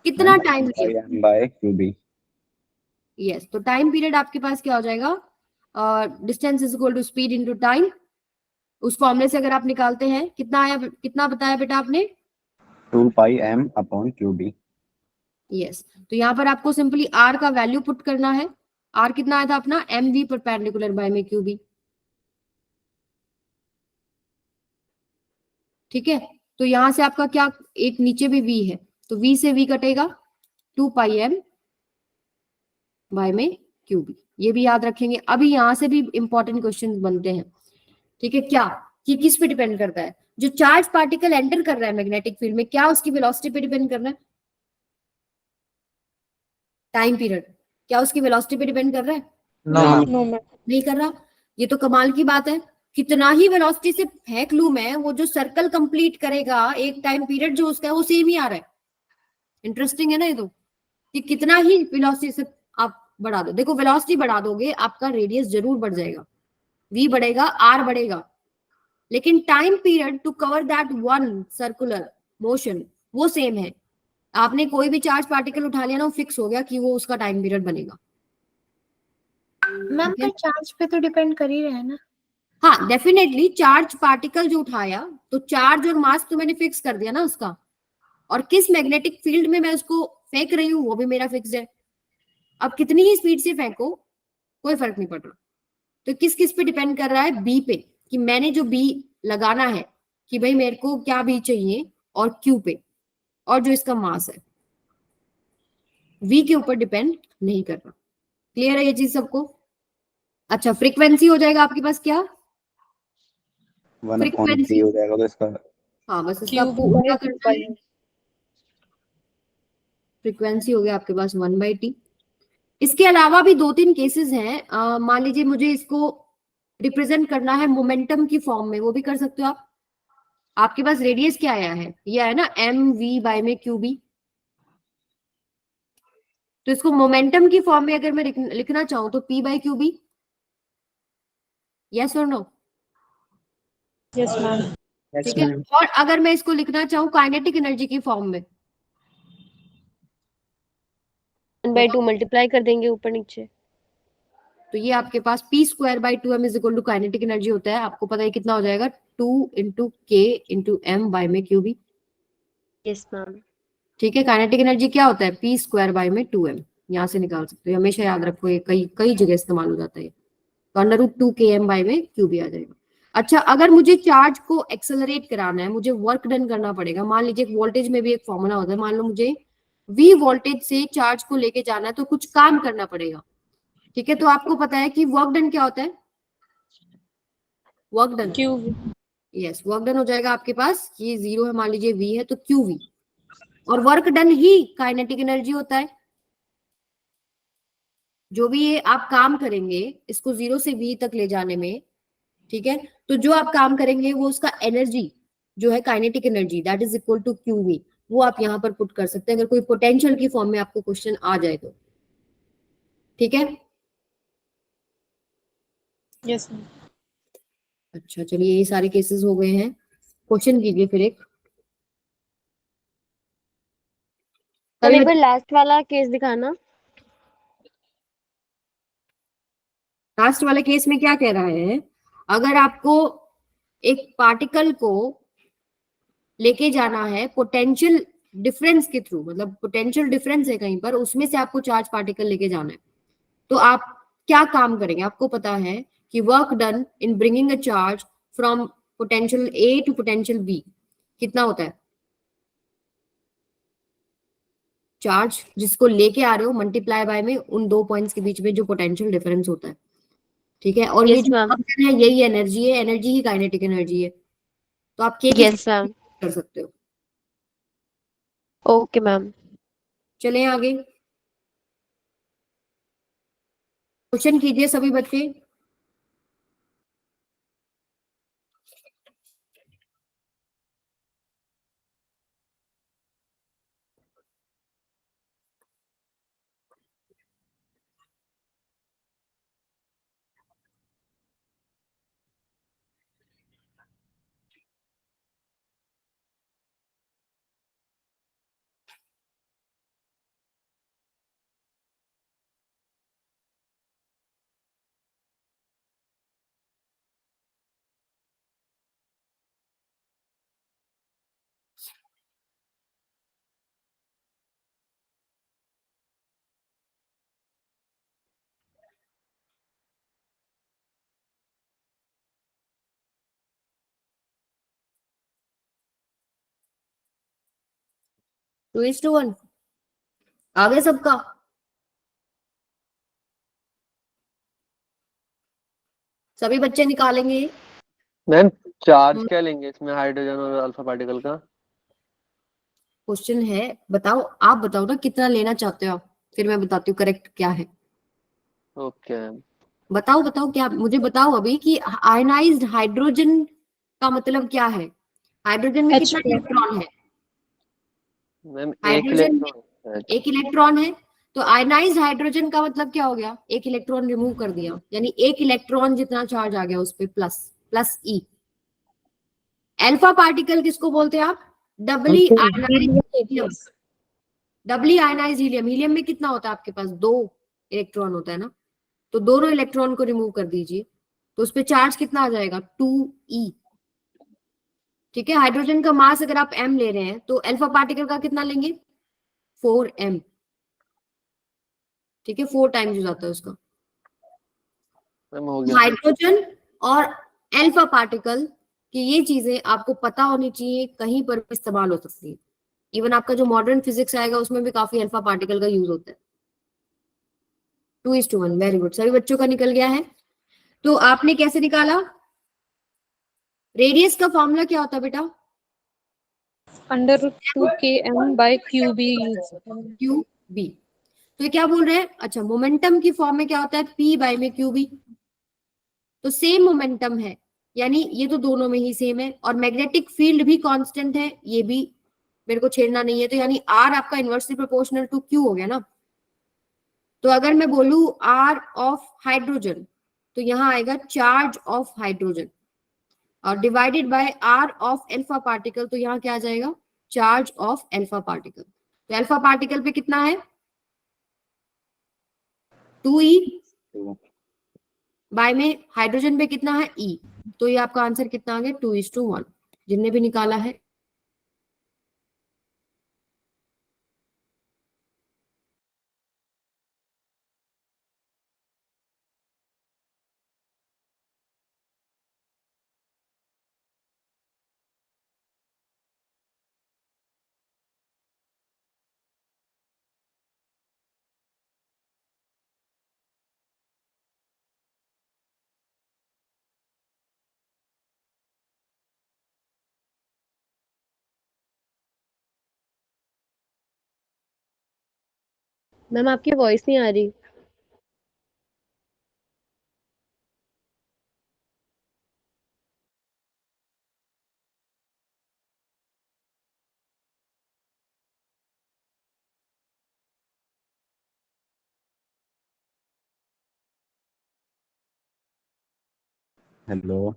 कितना टाइम लिया, बाय क्यूबी। यस। तो टाइम पीरियड आपके पास क्या हो जाएगा, distance is equal to speed into time. उस फॉर्मूले से अगर आप निकालते हैं, कितना आया, कितना बताया बेटा आपने? 2 pi m upon QB। Yes, तो यहाँ पर आपको सिंपली आर का वैल्यू पुट करना है। आर कितना आया था अपना? एम वी परपेंडिकुलर बाय में QB। ठीक है, तो यहां से आपका क्या, एक नीचे भी V है, तो V से V कटेगा, 2 पाई m बाय में QB। ये भी याद रखेंगे। अभी यहां से भी इंपॉर्टेंट क्वेश्चन बनते हैं। ठीक है, क्या कि किस पे डिपेंड करता है? जो चार्ज पार्टिकल एंटर कर रहा है मैग्नेटिक फील्ड में, क्या उसकी वेलोसिटी पे डिपेंड कर रहा है? टाइम पीरियड क्या उसकी वेलोसिटी पे डिपेंड कर रहा है? No No, ma'am. No ma'am. नहीं कर रहा। ये तो कमाल की बात है, कितना ही वेलोसिटी से फेंक लूं मैं, वो जो सर्कल कंप्लीट करेगा एक टाइम पीरियड जो उसका है वो सेम ही आ रहा है। इंटरेस्टिंग है ना ये तो, कि कितना ही वेलोसिटी से आप बढ़ा दो। देखो वेलोसिटी बढ़ा दोगे आपका रेडियस जरूर बढ़ जाएगा, V बढ़ेगा, R बढ़ेगा, लेकिन time period to cover that one circular motion वो सेम है। आपने कोई भी चार्ज पार्टिकल उठा लिया ना, वो फिक्स हो गया कि वो उसका टाइम पीरियड बनेगा। मैम ठीक है? पर चार्ज पे तो डिपेंड कर ही रहे हैं ना। हाँ डेफिनेटली, चार्ज पार्टिकल जो उठाया तो चार्ज और मास तो मैंने फिक्स कर दिया ना उसका, और किस मैग्नेटिक फील्ड में मैं उसको फेंक रही हूँ वो भी मेरा फिक्स है। अब कितनी ही स्पीड से फेंको कोई फर्क नहीं पड़ रहा। तो किस किस पे डिपेंड कर रहा है? बी पे, कि मैंने जो बी लगाना है, कि भाई मेरे को क्या बी चाहिए, और क्यू पे, और जो इसका मास है, वी के ऊपर डिपेंड नहीं कर रहा। क्लियर है ये चीज सबको? अच्छा, फ्रीक्वेंसी हो जाएगा आपके पास क्या? 1/3 फ्रीक्वेंसी, हो जाएगा तो इसका। हाँ बस इसका क्यूब आपको बाय उल्टा 2 करना पाई। है। फ्रीक्वेंसी हो गया आपके पास 1/t। इसके अलावा भी दो तीन केसेस हैं। मान लीजिए मुझे इसको रिप्रेजेंट करना है मोमेंटम की फॉर्म में, वो भी कर सकते हो आप। आपके पास रेडियस क्या आया है? ये है ना एम वी बाय में QB। तो इसको मोमेंटम की फॉर्म में अगर मैं लिखना चाहूं तो P बाय QB। यस और नो? Yes ma'am. yes, ठीक है, ma'am. और अगर मैं इसको लिखना चाहूं काइनेटिक एनर्जी की फॉर्म में, 1/2 मल्टीप्लाई कर देंगे ऊपर नीचे। तो ये आपके पास P²/2m is equal to kinetic energy होता है। आपको पता है कितना हो जाएगा? 2 into K into M by में QB। Yes ma'am. ठीक है, काइनेटिक एनर्जी क्या होता है? P²/2m। यहाँ से निकाल सकते हो, हमेशा याद रखो, ये कई कई जगह इस्तेमाल हो जाता है। तो √2 km बाय में QB आ जाएगा। अच्छा, अगर मुझे चार्ज को एक्सेलरेट कराना है, मुझे वर्क डन करना पड़ेगा। मान लीजिए एक वोल्टेज में भी एक फॉर्मूला होता है, मान लो मुझे V वोल्टेज से चार्ज को लेके जाना है, तो कुछ काम करना पड़ेगा। ठीक है, तो आपको पता है कि वर्क डन क्या होता है? Work done, cube. Yes, work done हो जाएगा आपके पास, ये 0 है, मान लीजिए V है तो QV, और वर्क डन ही काइनेटिक एनर्जी होता है। जो भी ये आप काम करेंगे इसको 0 से V तक ले जाने में, ठीक है, तो जो आप काम करेंगे वो उसका एनर्जी जो है kinetic energy, that is equal to QV, वो आप यहाँ पर पुट कर सकते हैं अगर कोई पोटेंशियल की फॉर्म में आपको क्वेश्चन आ जाए तो। ठीक है, यस मैम। अच्छा चलिए, ये सारे केसेस हो गए हैं। क्वेश्चन कीजिए फिर एक। तो कभी एक बार लास्ट वाला केस दिखाना। लास्ट वाले केस में क्या कह रहा है? अगर आपको एक पार्टिकल को लेके जाना है पोटेंशियल डिफरेंस के थ्रू, मतलब पोटेंशियल डिफरेंस है कहीं पर, उसमें से आपको चार्ज पार्टिकल लेके जाना है, तो आप क्या काम करेंगे? आपको पता है कि work done in bringing a charge from potential A to potential B कितना होता है? चार्ज जिसको लेके आ रहे हो मल्टीप्लाई बाय में उन दो पॉइंट्स के बीच में जो पोटेंशियल डिफरेंस होता है। ठीक है, और ये यस जो मैम। वर्क डन है यही एनर्जी है, एनर्जी ही काइनेटिक एनर्जी है। तो आप के यस मैम। कर सकते हो। Okay ma'am. चलें आगे, क्वेश्चन कीजिए सभी बच्चे। 2:1 आगे सबका। सभी बच्चे निकालेंगे। मैम चार्ज हम्म। क्या लेंगे इसमें हाइड्रोजन और अल्फा पार्टिकल का? क्वेश्चन है, बताओ, आप बताओ ना कितना लेना चाहते हो आप, फिर मैं बताती हूँ करेक्ट क्या है। ओके। बताओ बताओ क्या, मुझे बताओ अभी कि आयनाइज्ड हाइड्रोजन का मतलब क्या है। हाइड्रोजन में कितना H2 इलेक्ट्रॉन है? मैम एक हाइड्रोजन में इलेक्ट्रॉन। एक इलेक्ट्रॉन है। तो आयनाइज्ड हाइड्रोजन का मतलब क्या हो गया? एक इलेक्ट्रॉन रिमूव कर दिया, यानी एक इलेक्ट्रॉन जितना चार्ज आ गया उस पे, plus plus e. Alpha particle किसको बोलते हैं आप? Doubly ionized helium. Doubly ionized helium, helium में कितना होता है आपके पास? 2 इलेक्ट्रॉन होता है ना, तो दोनों इलेक्ट्रॉन को रिमूव कर दीजिए, तो उस पे चार्ज कितना आ जाएगा? 2e। ठीक है, हाइड्रोजन का मास अगर आप m ले रहे हैं तो अल्फा पार्टिकल का कितना लेंगे? 4m। ठीक है, 4 टाइम्स हो जाता है उसका। मैम हो गया। हाइड्रोजन और अल्फा पार्टिकल की ये चीजें आपको पता होनी चाहिए, कहीं पर भी इस्तेमाल हो सकती है। इवन आपका जो मॉडर्न फिजिक्स आएगा उसमें भी काफी अल्फा पार्टिकल का यूज होता है। 2:1, वेरी गुड, सभी बच्चों का निकल गया है। तो आपने कैसे निकाला? रेडियस का फॉर्मूला क्या होता है बेटा? √2km/qb Q B. तो ये क्या बोल रहे हैं? अच्छा, मोमेंटम की फॉर्म में क्या होता है? पी बाई में क्यू बी। तो सेम मोमेंटम है, यानी ये तो दोनों में ही सेम है, और मैग्नेटिक फील्ड भी कांस्टेंट है, ये भी मेरे को छेड़ना नहीं है, तो यानी आर आपका इनवर्सली प्रोपोर्शनल टू क्यू हो गया ना। तो अगर मैं बोलू आर ऑफ हाइड्रोजन, तो यहां आएगा चार्ज ऑफ हाइड्रोजन, और divided by R of alpha particle, तो यहाँ क्या आ जाएगा? Charge of alpha particle. तो अल्फा पार्टिकल पे कितना है? 2e। 2. बाय में हाइड्रोजन पे कितना है? ई। तो ये आपका आंसर कितना आ गया? 2:1, जिनने भी निकाला है। मैम आपकी वॉइस नहीं आ रही। Hello.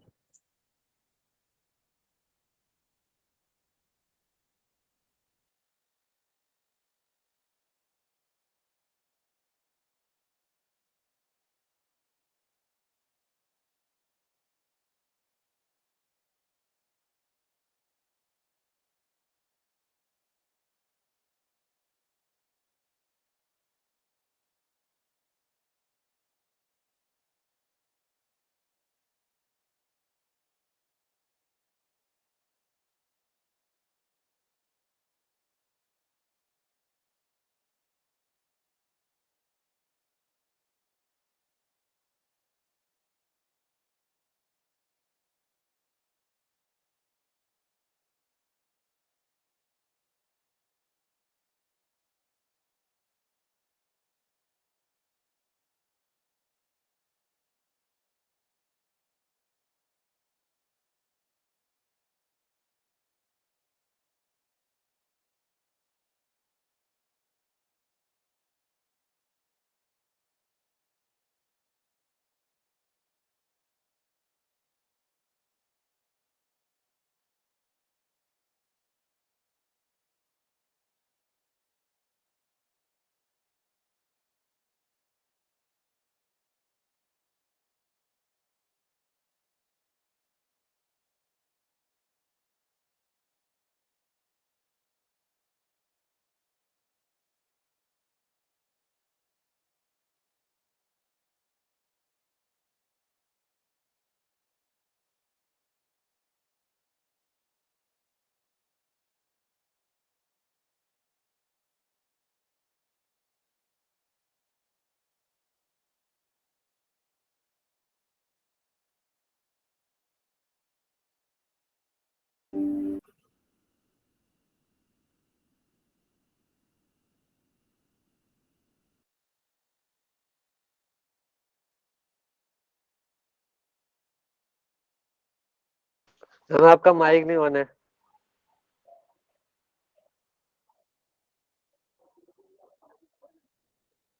मैम आपका माइक नहीं ऑन है।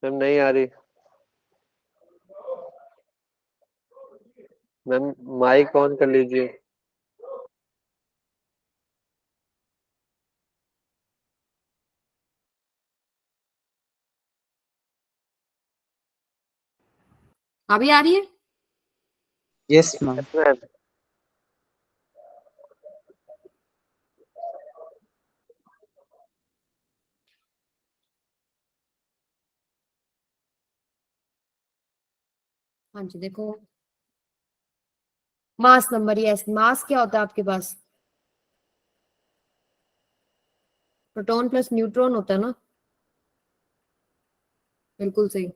मैम नहीं आ रही। मैम माइक ऑन कर लीजिए। अभी आ रही है? Yes, ma'am. मैम हाँ जी, देखो मास नंबर, यस, मास क्या होता है आपके पास? प्रोटॉन प्लस न्यूट्रॉन होता है ना, बिल्कुल सही।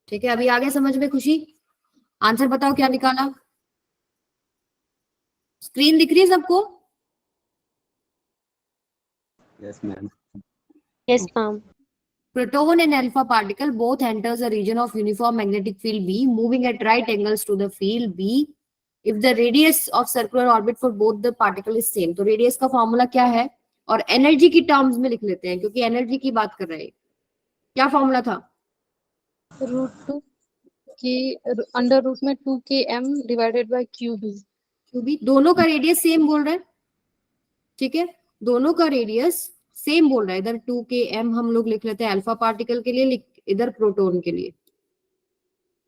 ठीक है, अभी आगे समझ में खुशी? आंसर बताओ क्या निकाला? स्क्रीन दिख रही है सबको? Yes, ma'am. Yes, ma'am. Proton and alpha particle both enters a region of uniform magnetic field B, moving at right angles to the field B. If the radius of circular orbit for both the particle is same, तो radius का formula क्या है? और energy की terms में लिख लेते हैं क्योंकि एनर्जी की बात कर रहे हैं। क्या फॉर्मूला था? √2 की अंडर रूट में 2km divided by QB। QB, दोनों का रेडियस सेम बोल रहा है, ठीक है, दोनों का रेडियस सेम बोल रहा है। इधर 2km हम लोग लिख लेते हैं अल्फा पार्टिकल के लिए, इधर प्रोटॉन के लिए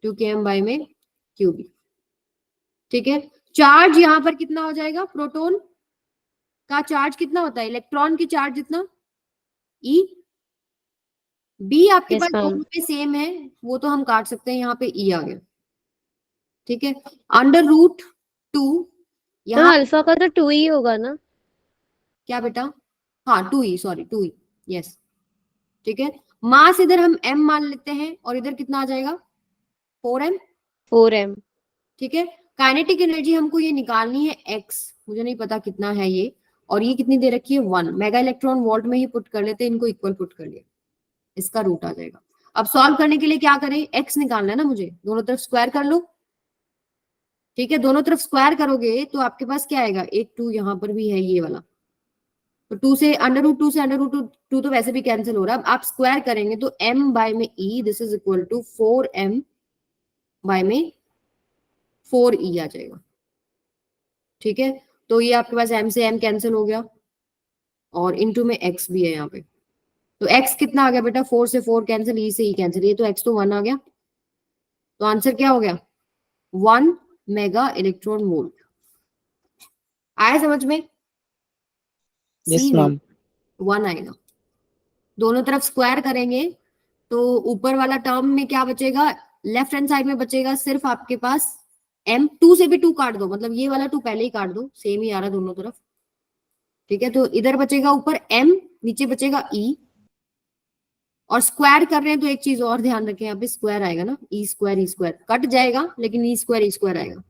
2km बाय में क्यूबी। ठीक है, चार्ज यहां पर कितना हो जाएगा? प्रोटॉन का चार्ज कितना होता है? इलेक्ट्रॉन की चार्ज जितना, ई। बी आपके Yes, पास ma'am. दोनों पे सेम है, वो तो हम काट सकते हैं, यहाँ पे ई आ गया। ठीक है, अंडर रूट 2, मैम यहाँ अल्फा का तो 2 ही होगा ना? क्या बेटा? हाँ 2e, सॉरी 2e, यस। ठीक है, मास इधर हम m मान लेते हैं और इधर कितना आ जाएगा? 4m। 4m. ठीक है, काइनेटिक एनर्जी हमको ये निकालनी है x, मुझे नहीं पता कितना है ये, और ये कितनी दे रखी है 1 मेगा इलेक्ट्रॉन वोल्ट में ही पुट कर लेते हैं, इनको इक्वल पुट कर लिया, इसका रूट आ जाएगा। अब सॉल्व करने के लिए क्या करें? x निकालना है ना मुझे, दोनों तरफ स्क्वायर कर लो। ठीक है, दोनों तरफ स्क्वायर करोगे तो आपके पास क्या आएगा? एक 2 यहाँ पर भी है ये वाला, तो 2 से अंडर रूट 2 से अंडर रूट 2 तो वैसे भी कैंसिल हो रहा है। अब आप स्क्वायर करेंगे तो m बाय में e, this is equal to 4m by में 4e आ जाएगा। ठीक है, तो ये आपके पास m से m कैंसिल हो गया और इनटू में x भी है यहाँ पे, तो x कितना आ गया बेटा? 4 से 4 कैंसिल, e से e कैंसिल, ये तो x तो 1 आ गया, तो आंसर क्या हो गया? 1 मेगा इलेक्ट्रॉन वोल्ट। आया समझ में? Yes, सी ma'am. 1 आएगा। दोनों तरफ स्क्वायर करेंगे तो ऊपर वाला टर्म में क्या बचेगा? लेफ्ट हैंड साइड में बचेगा सिर्फ आपके पास m, 2 से भी 2 काट दो, मतलब ये वाला 2 पहले ही काट दो, सेम ही आ रहा दोनों तरफ। ठीक है, तो इधर बचेगा ऊपर m, नीचे बचेगा e, और स्क्वायर कर रहे हैं तो एक चीज और ध्यान रखें, यहाँ पे स्क्वायर आएगा ना, ई स्क्वायर कट जाएगा, लेकिन ई स्क्वायर आएगा।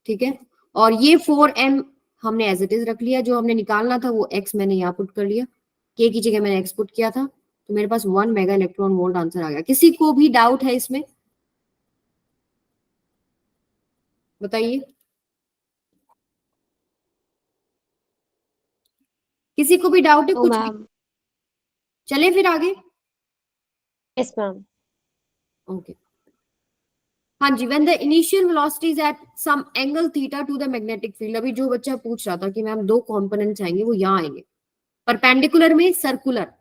ठीक है, और ये 4m हमने एज इट इज रख लिया, जो हमने निकालना था वो x मैंने यहाँ पुट कर लिया, k की जगह मैंने x पुट किया था, तो मेरे पास 1 मेगा इलेक्ट्रॉन वोल्ट आंसर आ गया। किसी को भी डाउट है इसमें? बताइए, किसी को भी डाउट है Oh, कुछ भी? ma'am. चले फिर आगे। Yes, ma'am. ओके, हाँ जी, when the initial velocity is at some angle theta to the magnetic field, अभी जो बच्चा पूछ रहा था कि मैम 2 कंपोनेंट्स आएंगे, वो यहाँ आएंगे, परपेंडिकुलर में सर्कुलर।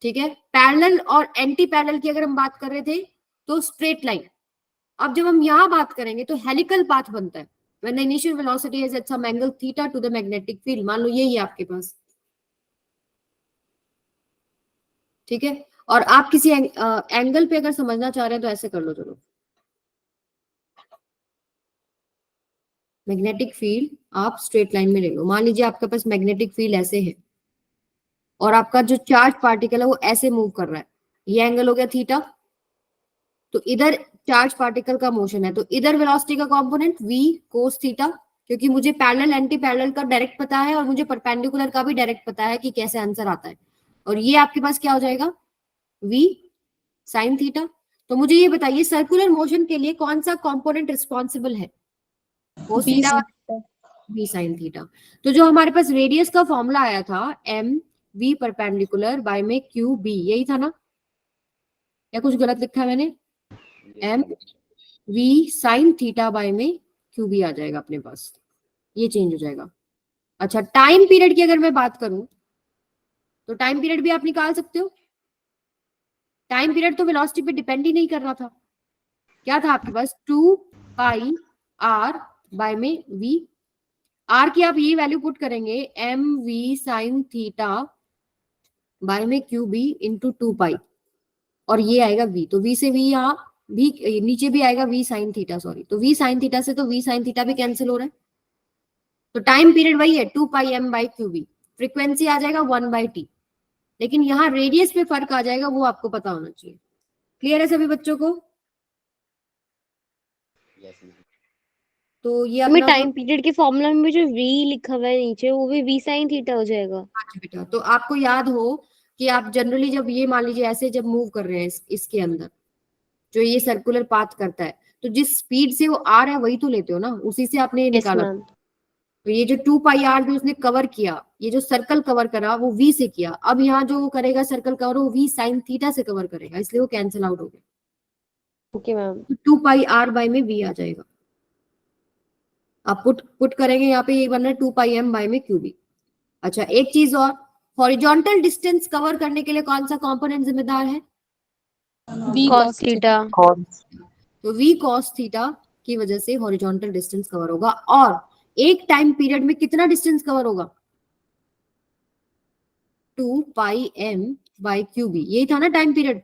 ठीक है, पैरेलल और एंटी पैरेलल की अगर हम बात कर रहे थे तो स्ट्रेट लाइन। अब जब हम यहाँ बात करेंगे तो हेलिकल पाथ बनता है। When the initial velocity is at some angle theta to the magnetic field, मान लो यही है आपके पास। ठीक है, और आप किसी एंगल पे अगर समझना चाह रहे हैं तो ऐसे कर लो, चलो मैग्नेटिक फील्ड आप स्ट्रेट लाइन में ले लो, मान लीजिए आपके पास मैग्नेटिक फील्ड ऐसे है और आपका जो चार्ज पार्टिकल है वो ऐसे मूव कर रहा है, ये एंगल हो गया थीटा, तो इधर चार्ज पार्टिकल का मोशन है, तो इधर वेलोसिटी का कंपोनेंट v cos थीटा, क्योंकि मुझे पैरेलल एंटी पैरेलल का डायरेक्ट पता है और मुझे परपेंडिकुलर का भी डायरेक्ट पता है कि कैसे आंसर आता है। और ये आपके पास क्या हो जाएगा, v sin थीटा। तो मुझे ये बताइए सर्कुलर मोशन के लिए कौन सा कंपोनेंट रिस्पॉन्सिबल है, cos theta, v sin theta. तो जो हमारे पास रेडियस का फॉर्मूला आया था m v परपेंडिकुलर बाय में q b, यही था ना, या कुछ गलत लिखा है मैंने? m v sin theta by में q b आ जाएगा अपने पास, ये चेंज हो जाएगा। अच्छा, टाइम पीरियड की अगर मैं बात करूं तो टाइम पीरियड भी आप निकाल सकते हो। टाइम पीरियड तो वेलोसिटी पे डिपेंड ही नहीं कर रहा था, क्या था आपके पास 2 पाई आर बाय में v। आर की आप ये वैल्यू पुट करेंगे M V sine theta by में क्यू बी इंटू 2 पाई, और ये आएगा v। तो v से v यहाँ भी नीचे भी आएगा v साइन थीटा, सॉरी, तो v साइन थीटा से तो v साइन थीटा भी कैंसिल हो रहा है। तो टाइम पीरियड वही है 2 pi M by Q B, frequency आ जाएगा 1 बाई टी, लेकिन यहाँ रेडियस पे फर्क आ जाएगा, वो आपको पता होना चाहिए। क्लियर है सभी बच्चों को? Yes, ma'am. तो ये हमें अपना टाइम पीरियड के फॉर्मूला में जो v लिखा हुआ है नीचे वो भी v sin थीटा हो जाएगा। अच्छा बेटा, तो आपको याद हो कि आप जनरली जब ये मान लीजिए ऐसे जब मूव कर रहे हैं इसके अंदर जो ये सर्कुलर पाथ करता है, तो जिस स्पीड से वो आ रहा है वही तो लेते हो ना, उसी से आपने ये यस निकाला। मैम। तो ये जो 2 पाई आर जो उसने कवर किया, ये जो सर्कल कवर करा वो v से किया, अब यहाँ जो वो करेगा सर्कल कवर वो v साइन थीटा से कवर करेगा, इसलिए वो कैंसिल आउट हो गया। Okay ma'am. तो 2 पाई आर बाय में v आ जाएगा। आप पुट करेंगे यहाँ पे, ये बन रहा है 2 पाई एम बाय में क्यू बी। अच्छा, एक चीज और, हॉरिजॉन्टल डिस्टेंस कवर करने के लिए कौन सा कंपोनेंट जिम्मेदार है? v cos theta. तो v cos थीटा की वजह से हॉरिजॉन्टल डिस्टेंस कवर होगा। और एक टाइम पीरियड में कितना डिस्टेंस कवर होगा? 2 pi M by Q B, यही था ना टाइम पीरियड।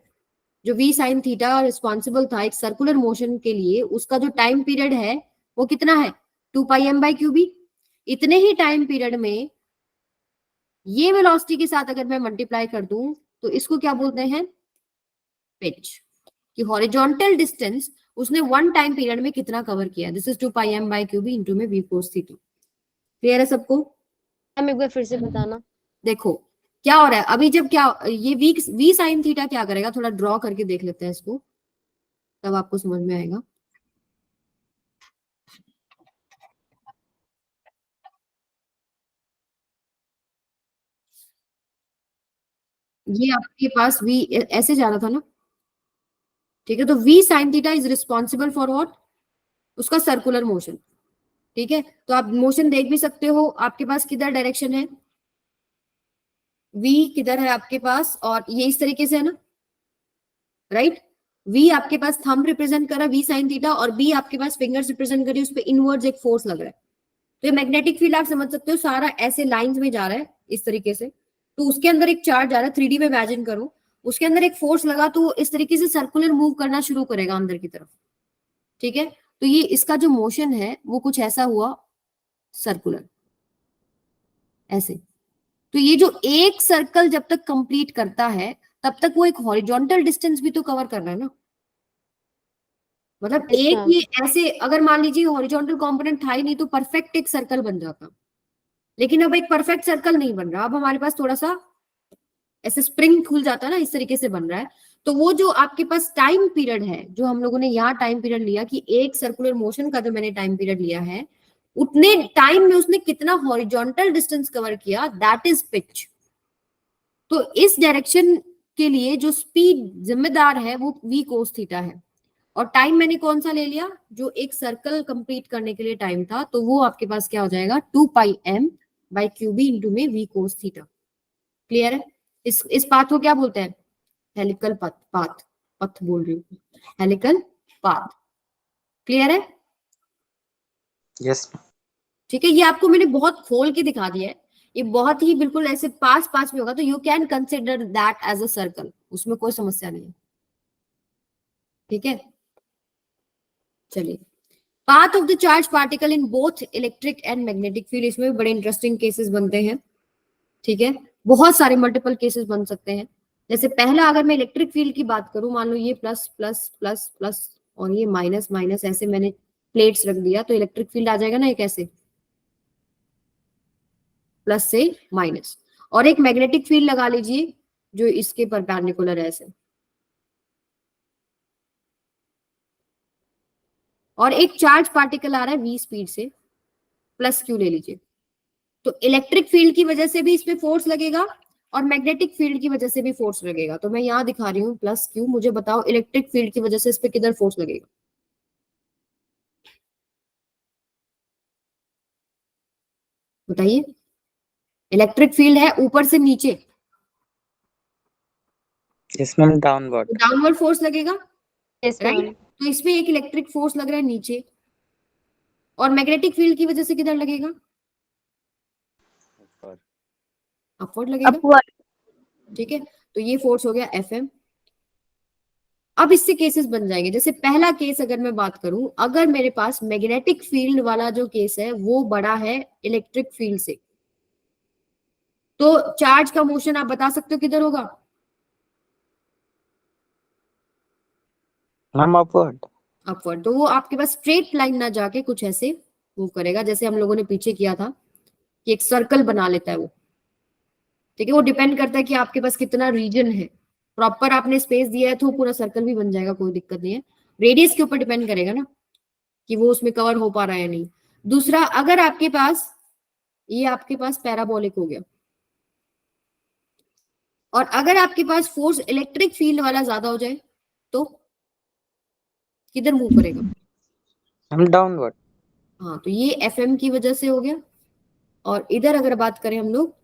जो v साइन थीटा रिस्पॉन्सिबल था एक सर्कुलर मोशन के लिए, उसका जो टाइम पीरियड है वो कितना है? 2 pi M by Q B. इतने ही टाइम पीरियड में ये वेलोसिटी के साथ अगर मैं मल्टीप्लाई कर दूं तो इसको क्या बोलते हैं? पिच। कि हॉरिजॉन्टल डिस्टेंस उसने 1 टाइम पीरियड में कितना कवर किया। This is 2 pi M by Q B into में v cos थीटा। क्लियर है सबको? मैम एक बार फिर से बताना। देखो क्या हो रहा है अभी, जब क्या ये v साइन थीटा क्या करेगा, थोड़ा ड्रॉ करके देख लेते हैं इसको, तब आपको समझ में आएगा। ये आपके पास v ऐसे जा रहा था ना, ठीक है? तो v sine theta is responsible for what? उसका सर्कुलर मोशन, ठीक है? तो आप मोशन देख भी सकते हो, आपके पास किधर डायरेक्शन है, v किधर है आपके पास, और ये इस तरीके से है ना, राइट? v आपके पास थंब रिप्रेजेंट कर रहा है v साइन थीटा, और b आपके पास फिंगर्स रिप्रेजेंट कर रही है, उस पर इनवर्ड्स एक फोर्स लग रहा है। तो ये मैग्नेटिक फील्ड आप समझ सकते हो, सारा ऐसे लाइंस में जा रहा है इस तरीके से। तो उसके अंदर एक चार्ज जा रहा है, 3D में इमेजिन करो, उसके अंदर एक फोर्स लगा तो वो इस तरीके से सर्कुलर मूव करना शुरू करेगा अंदर की तरफ, ठीक है? तो ये इसका जो मोशन है वो कुछ ऐसा हुआ, सर्कुलर ऐसे। तो ये जो एक सर्कल जब तक कंप्लीट करता है तब तक वो एक हॉरिजॉन्टल डिस्टेंस भी तो कवर कर रहा है ना। मतलब एक अच्छा। ये ऐसे अगर मान लीजिए हॉरिजॉन्टल कंपोनेंट था ही नहीं तो परफेक्ट एक सर्कल बन जाता, लेकिन अब एक परफेक्ट सर्कल नहीं बन रहा, अब हमारे पास थोड़ा सा ऐसे स्प्रिंग खुल जाता है ना, इस तरीके से बन रहा है। तो वो जो आपके पास टाइम पीरियड है, जो हम लोगों ने यहाँ टाइम पीरियड लिया कि एक सर्कुलर मोशन का जो मैंने टाइम पीरियड लिया है, उतने टाइम में उसने कितना हॉरिजॉन्टल डिस्टेंस कवर किया, दैट इज पिच। तो इस डायरेक्शन के लिए जो स्पीड जिम्मेदार है वो v cos थीटा है, और टाइम मैंने कौन सा ले लिया, जो एक सर्कल कंप्लीट करने के लिए टाइम था, तो वो आपके पास क्या हो जाएगा 2 pi m by Q B into में v cos थीटा। क्लियर है? इस पाथ को क्या बोलते हैं? हेलिकल पथ बोल रही हूँ, हेलिकल पाथ। क्लियर है? Yes. ठीक है, ये आपको मैंने बहुत खोल के दिखा दिया है, ये बहुत ही बिल्कुल ऐसे पास में होगा, तो you can consider that as a circle, उसमें कोई समस्या नहीं है, ठीक है? चलिए, path of the charge particle in both electric and magnetic field, इसमें भी बड़े इंटरेस्टिंग केसेस बनते हैं, ठीक है? बहुत सारे मल्टीपल केसेस बन सकते हैं। जैसे पहला, अगर मैं इलेक्ट्रिक फील्ड की बात करूं, मान लो ये प्लस प्लस प्लस प्लस और ये माइनस माइनस, ऐसे मैंने प्लेट्स रख दिया, तो इलेक्ट्रिक फील्ड आ जाएगा ना एक ऐसे, प्लस से माइनस, और एक मैग्नेटिक फील्ड लगा लीजिए जो इसके परपेंडिकुलर है ऐसे, और एक चार्ज पार्टिकल आ रहा है v स्पीड से, प्लस q ले लीजिए। तो इलेक्ट्रिक फील्ड की वजह से भी इस पे फोर्स लगेगा और मैग्नेटिक फील्ड की वजह से भी फोर्स लगेगा। तो मैं यहां दिखा रही हूँ प्लस q। मुझे बताओ इलेक्ट्रिक फील्ड की वजह से इस पे किधर फोर्स लगेगा? बताइए। इलेक्ट्रिक फील्ड है ऊपर से नीचे, Yes, ma'am. Downward. Downward force लगेगा, यस राइट? मैम। तो इसमें एक इलेक्ट्रिक फोर्स लग रहा है नीचे, और मैग्नेटिक फील्ड की वजह से किधर लगेगा? ऊपर। अपवर्ड लगेगा, अपवर्ड। ठीक है। तो ये फोर्स हो गया Fm। अब इससे केसेस बन जाएंगे। जैसे पहला केस अगर मैं बात करूं, अगर मेरे पास मैग्नेटिक फील्ड वाला जो केस है वो बड़ा है इलेक्ट्रिक फील्ड से, तो चार्ज का मोशन आप बता सकते हो किधर होगा? Ma'am, upward. अपवर्ड। तो वो आपके पास स्ट्रेट लाइन ना जाके कुछ ऐसे मूव करेगा, जैसे हम लोगों ने पीछे किया था कि एक सर्कल बना लेता है वो, ठीक है। वो डिपेंड करता है कि आपके पास कितना रीजन है। प्रॉपर आपने स्पेस दिया है तो पूरा सर्कल भी बन जाएगा, कोई दिक्कत नहीं है। रेडियस के ऊपर डिपेंड करेगा ना कि वो उसमें कवर हो पा रहा है या नहीं। दूसरा, अगर आपके पास ये आपके पास पैराबोलिक हो गया, और अगर आपके पास फोर्स इलेक्ट्रिक फील्ड वाला ज्यादा हो जाए तो किधर मूव करेगा? Ma'am, downward. हाँ, तो ये Fm की वजह से हो गया। और इधर अगर बात करें हम लोग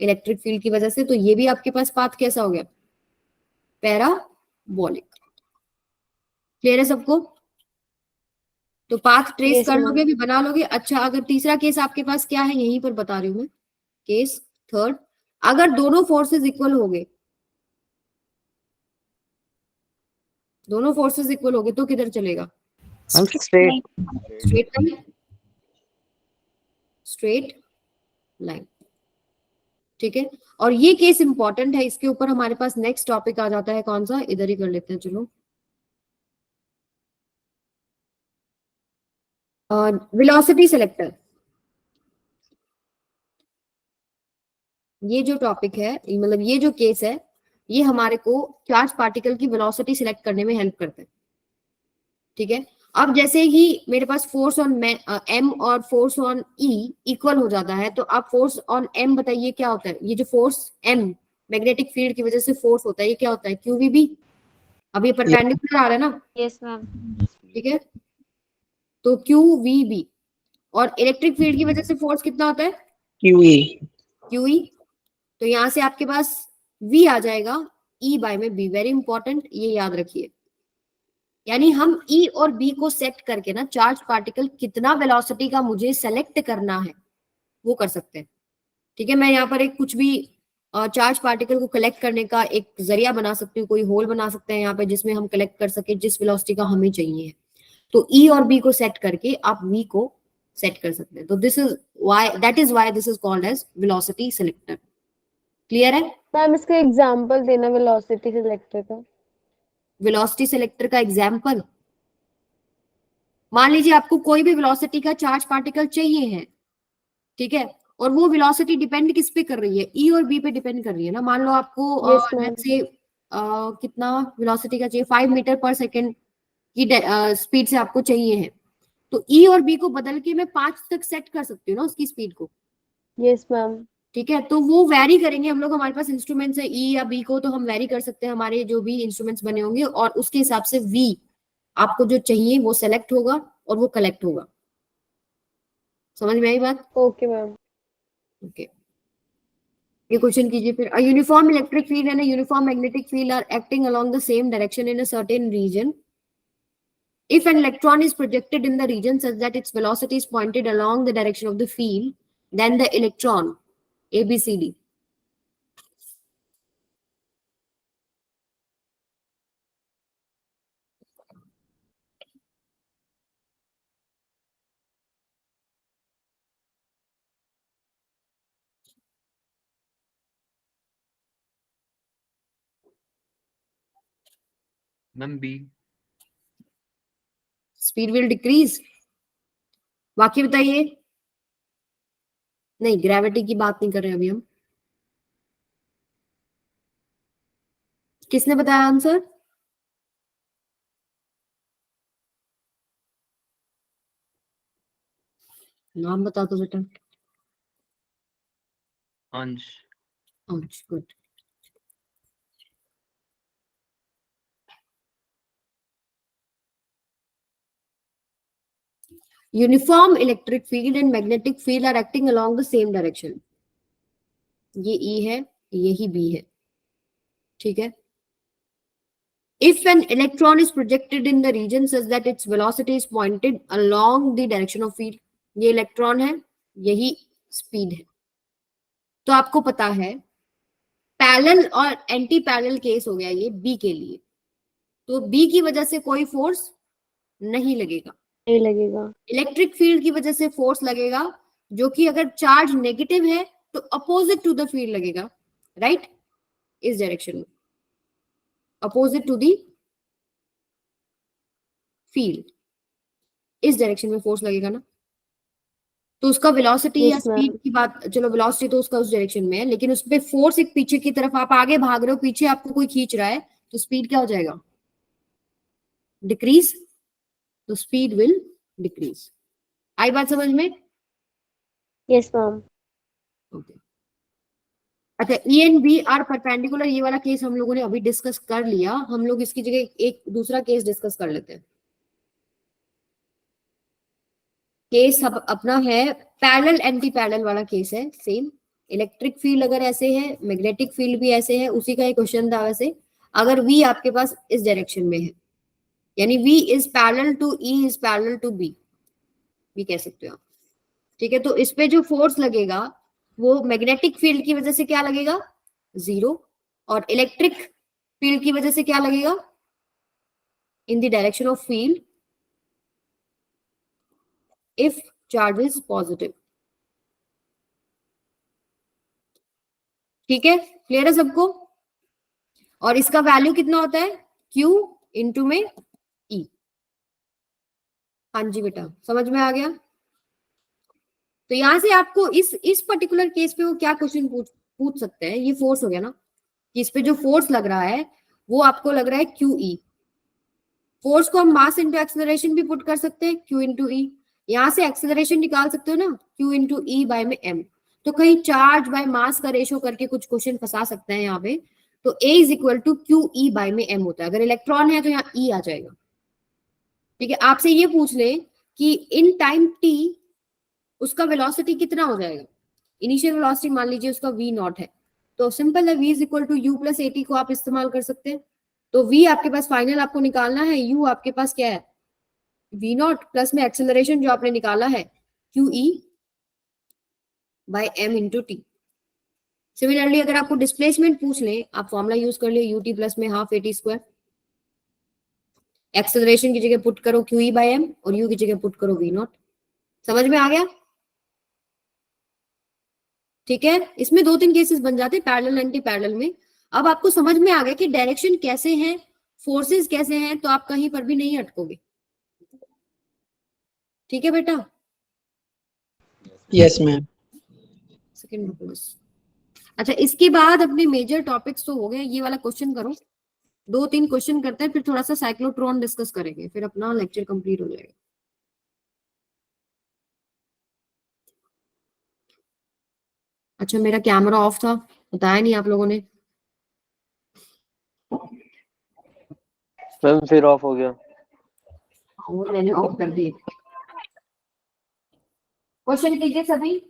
इलेक्ट्रिक फील्ड की वजह से, तो ये भी आपके पास पाथ कैसा हो गया? पैराबोलिक। क्लियर है सबको? तो पाथ ट्रेस यस कर मैम। लोगे, भी बना लोगे। अच्छा, अगर तीसरा केस आपके पास क्या है, यहीं पर बता रही हूँ मैं। केस थर्ड, अगर दोनों फोर्सेस इक्वल हो गए, दोनों फोर्सेस इक्वल हो गए तो किधर चलेगा? Ma'am, straight. Straight line, straight line, ठीक है। और ये केस इंपॉर्टेंट है, इसके ऊपर हमारे पास नेक्स्ट टॉपिक आ जाता है। कौन सा? इधर ही कर लेते हैं, चलो। Velocity selector. ये जो टॉपिक है, मतलब ये जो केस है, ये हमारे को चार्ज पार्टिकल की वेलोसिटी सिलेक्ट करने में हेल्प करता है, ठीक है। अब जैसे ही मेरे पास फोर्स ऑन एम और फोर्स ऑन ई इक्वल हो जाता है, तो आप फोर्स ऑन एम बताइए क्या होता है? ये जो फोर्स एम मैग्नेटिक फील्ड की वजह से फोर्स होता है, ये क्या होता है? QVB। अब ये परपेंडिकुलर आ रहा है ना, यस मैम। ठीक है। तो QVB। और इलेक्ट्रिक फील्ड की वजह से फोर्स कितना होता है? QE. QE। तो यहां से आपके पास V आ जाएगा E बाय में B। वेरी इंपॉर्टेंट, ये याद रखिए। यानी हम E और B को सेट करके ना चार्ज पार्टिकल कितना वेलोसिटी का मुझे सेलेक्ट करना है वो कर सकते हैं, ठीक है। मैं यहाँ पर एक कुछ भी चार्ज पार्टिकल को कलेक्ट करने का एक जरिया बना सकती हूँ, कोई होल बना सकते हैं यहाँ पे जिसमें हम कलेक्ट कर सके जिस वेलोसिटी का हमें चाहिए। तो E और B को सेट करके आप V को सेट कर सकते हैं। तो this is why, that is why this is called as velocity selector. Clear है? मैम इसका एग्जांपल देना वेलोसिटी सिलेक्टर का। वेलोसिटी सेलेक्टर का एग्जाम्पल, मान लीजिए आपको कोई भी वेलोसिटी का चार्ज पार्टिकल चाहिए है, ठीक है। और वो वेलोसिटी डिपेंड किस पे कर रही है? ई और बी पे डिपेंड कर रही है ना। मान लो आपको यस मैम। लेट्स से कितना वेलोसिटी का चाहिए? 5 मीटर पर सेकेंड की स्पीड से आपको चाहिए है, तो ई और बी को बदल के मैं 5 तक सेट कर सकती हूँ ना उसकी स्पीड को, यस मैम। ठीक है। तो वो वैरी करेंगे हम लोग, हमारे पास इंस्ट्रूमेंट्स है ई या बी को, तो हम वैरी कर सकते हैं हमारे जो भी इंस्ट्रूमेंट्स बने होंगे, और उसके हिसाब से वी आपको जो चाहिए वो सेलेक्ट होगा और वो कलेक्ट होगा। समझ में आई बात? Okay ma'am. ओके, ये क्वेश्चन कीजिए फिर। A uniform electric field and a uniform magnetic field are acting along the same direction in a certain region. If an electron is projected in the region such that its velocity is pointed along the direction of the field, then the electron ABCD. Ma'am B. Speed will decrease. बाकी बताइए, नहीं, gravity की बात नहीं कर रहे अभी हम। किसने बताया आंसर? नाम बता दो बेटा। अंश। अच्छा, good. Uniform electric field and magnetic field are acting along the same direction. ये ई है, यही बी है, ठीक है। If an electron is projected in the region such that its velocity is pointed along the direction of field, ये electron है, यही speed है। तो आपको पता है पैरेलल और एंटी पैरेलल केस हो गया ये बी के लिए, तो बी की वजह से कोई फोर्स नहीं लगेगा। नहीं लगेगा। इलेक्ट्रिक फील्ड की वजह से फोर्स लगेगा, जो कि अगर चार्ज नेगेटिव है तो अपोजिट टू द फील्ड लगेगा, राइट, इस डायरेक्शन में, अपोजिट टू दी फील्ड, इस डायरेक्शन में फोर्स लगेगा ना। तो उसका वेलोसिटी या यस स्पीड मैम। की बात, चलो वेलोसिटी तो उसका उस डायरेक्शन में है, लेकिन उस पे फोर्स एक पीछे की तरफ, आप आगे भाग रहे हो, पीछे आपको कोई खींच रहा है, तो स्पीड क्या हो जाएगा? डिक्रीज। तो स्पीड विल डिक्रीज। आई बात समझ में? Yes ma'am. ओके। अच्छा, E and B are perpendicular, ये वाला केस हम लोगों ने अभी डिस्कस कर लिया। हम लोग इसकी जगह एक दूसरा केस डिस्कस कर लेते हैं। केस अपना है पैरेलल एंटी पैरेलल वाला केस है, सेम। इलेक्ट्रिक फील्ड अगर ऐसे है, मैग्नेटिक फील्ड भी ऐसे है, उसी का एक क्वेश्चन था वैसे। अगर V आपके पास इस डायरेक्शन में है, यानी V is parallel to E is parallel to B, भी कह सकते हो आप, ठीक है। तो इस पे जो फोर्स लगेगा वो मैग्नेटिक फील्ड की वजह से क्या लगेगा? 0। और इलेक्ट्रिक फील्ड की वजह से क्या लगेगा? In the direction of field if charge is positive. ठीक है, क्लियर है सबको? और इसका वैल्यू कितना होता है? Q इंटू में E। हाँ जी बेटा, समझ में आ गया? तो यहां से आपको इस पर्टिकुलर केस पे वो क्या क्वेश्चन पूछ सकते हैं, ये फोर्स हो गया ना, कि इस पे जो फोर्स लग रहा है वो आपको लग रहा है QE। फोर्स को हम मास इंटू एक्सेलरेशन भी पुट कर सकते हैं, Q इंटू ई। यहां से एक्सेलरेशन निकाल सकते हो ना, Q इंटू ई बाय में M। तो कहीं चार्ज बाय मास का रेशो करके कुछ क्वेश्चन फंसा सकते हैं यहाँ पे। तो A is equal to Q E by में M होता है। अगर इलेक्ट्रॉन है तो यहाँ E आ जाएगा, ठीक है। आपसे ये पूछ ले कि इन टाइम T उसका वेलोसिटी कितना हो जाएगा, इनिशियल वेलोसिटी मान लीजिए उसका V नॉट है, तो सिंपल है, V is equal to U plus AT को आप इस्तेमाल कर सकते हैं। तो V आपके पास फाइनल आपको निकालना है, U आपके पास क्या है? V नॉट प्लस में एक्सेलरेशन जो आपने निकाला है QE बाय M इंटू टी। सिमिलरली अगर आपको डिस्प्लेसमेंट पूछ ले, आप फॉर्मूला यूज कर लियो, यूटी प्लस में हाफ एटी स्क्वायर। एक्सेलरेशन की जगह पुट करो QE बाय M और U की जगह पुट करो V नॉट। समझ में आ गया? ठीक है, इसमें 2-3 केसेस बन जाते हैं पैरेलल एंटी पैरेलल में। अब आपको समझ में आ गया कि डायरेक्शन कैसे हैं, फोर्सेस कैसे हैं, तो आप कहीं पर भी नहीं अटकोगे। ठीक है बेटा? Yes ma'am. सेकंड रुको बस। अच्छा, इसके बाद अपने मेजर टॉपिक्स तो हो गए, ये वाला क्वेश्चन करो, 2-3 क्वेश्चन करते हैं, फिर थोड़ा सा साइक्लोट्रॉन डिस्कस करेंगे, फिर अपना लेक्चर कंप्लीट हो जाएगा। अच्छा, मेरा कैमरा ऑफ था, बताया नहीं आप लोगों ने। मैम फिर ऑफ हो गया। वो मैंने ऑफ कर दिए। क्वेश्चन कीजिए सभी।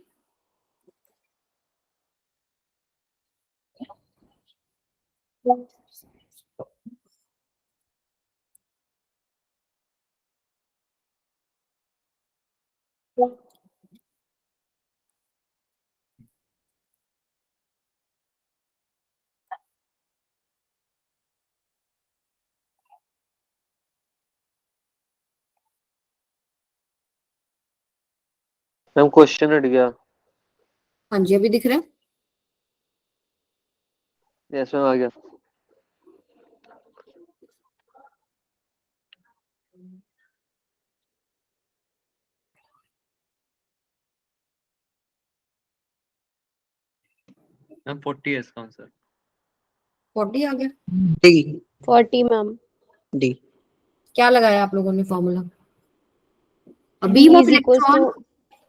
मैम क्वेश्चन हट गया। हाँ जी, अभी दिख रहा है? यस मैम आ गया। मैम 40 है इसका आंसर। 40 आ गया। D 40 ma'am. D क्या लगाया आप लोगों ने formula? Beam of is equals electron to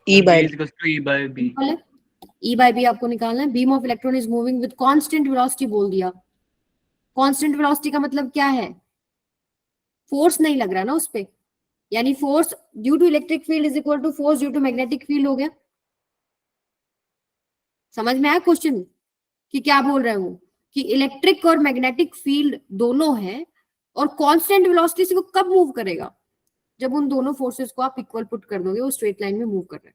E by B is equals to E by B। E by B आपको निकालना है। Beam of electron is moving with constant velocity बोल दिया। कांस्टेंट वेलोसिटी का मतलब क्या है? फोर्स नहीं लग रहा ना उस पे, यानी force due to electric field is equal to force due to magnetic field हो गया। समझ में आया क्वेश्चन कि क्या बोल रहे हैं वो? कि इलेक्ट्रिक और मैग्नेटिक फील्ड दोनों है और कांस्टेंट वेलोसिटी से वो कब मूव करेगा? जब उन दोनों फोर्सेस को आप इक्वल पुट कर दोगे, वो स्ट्रेट लाइन में मूव कर रहे हैं।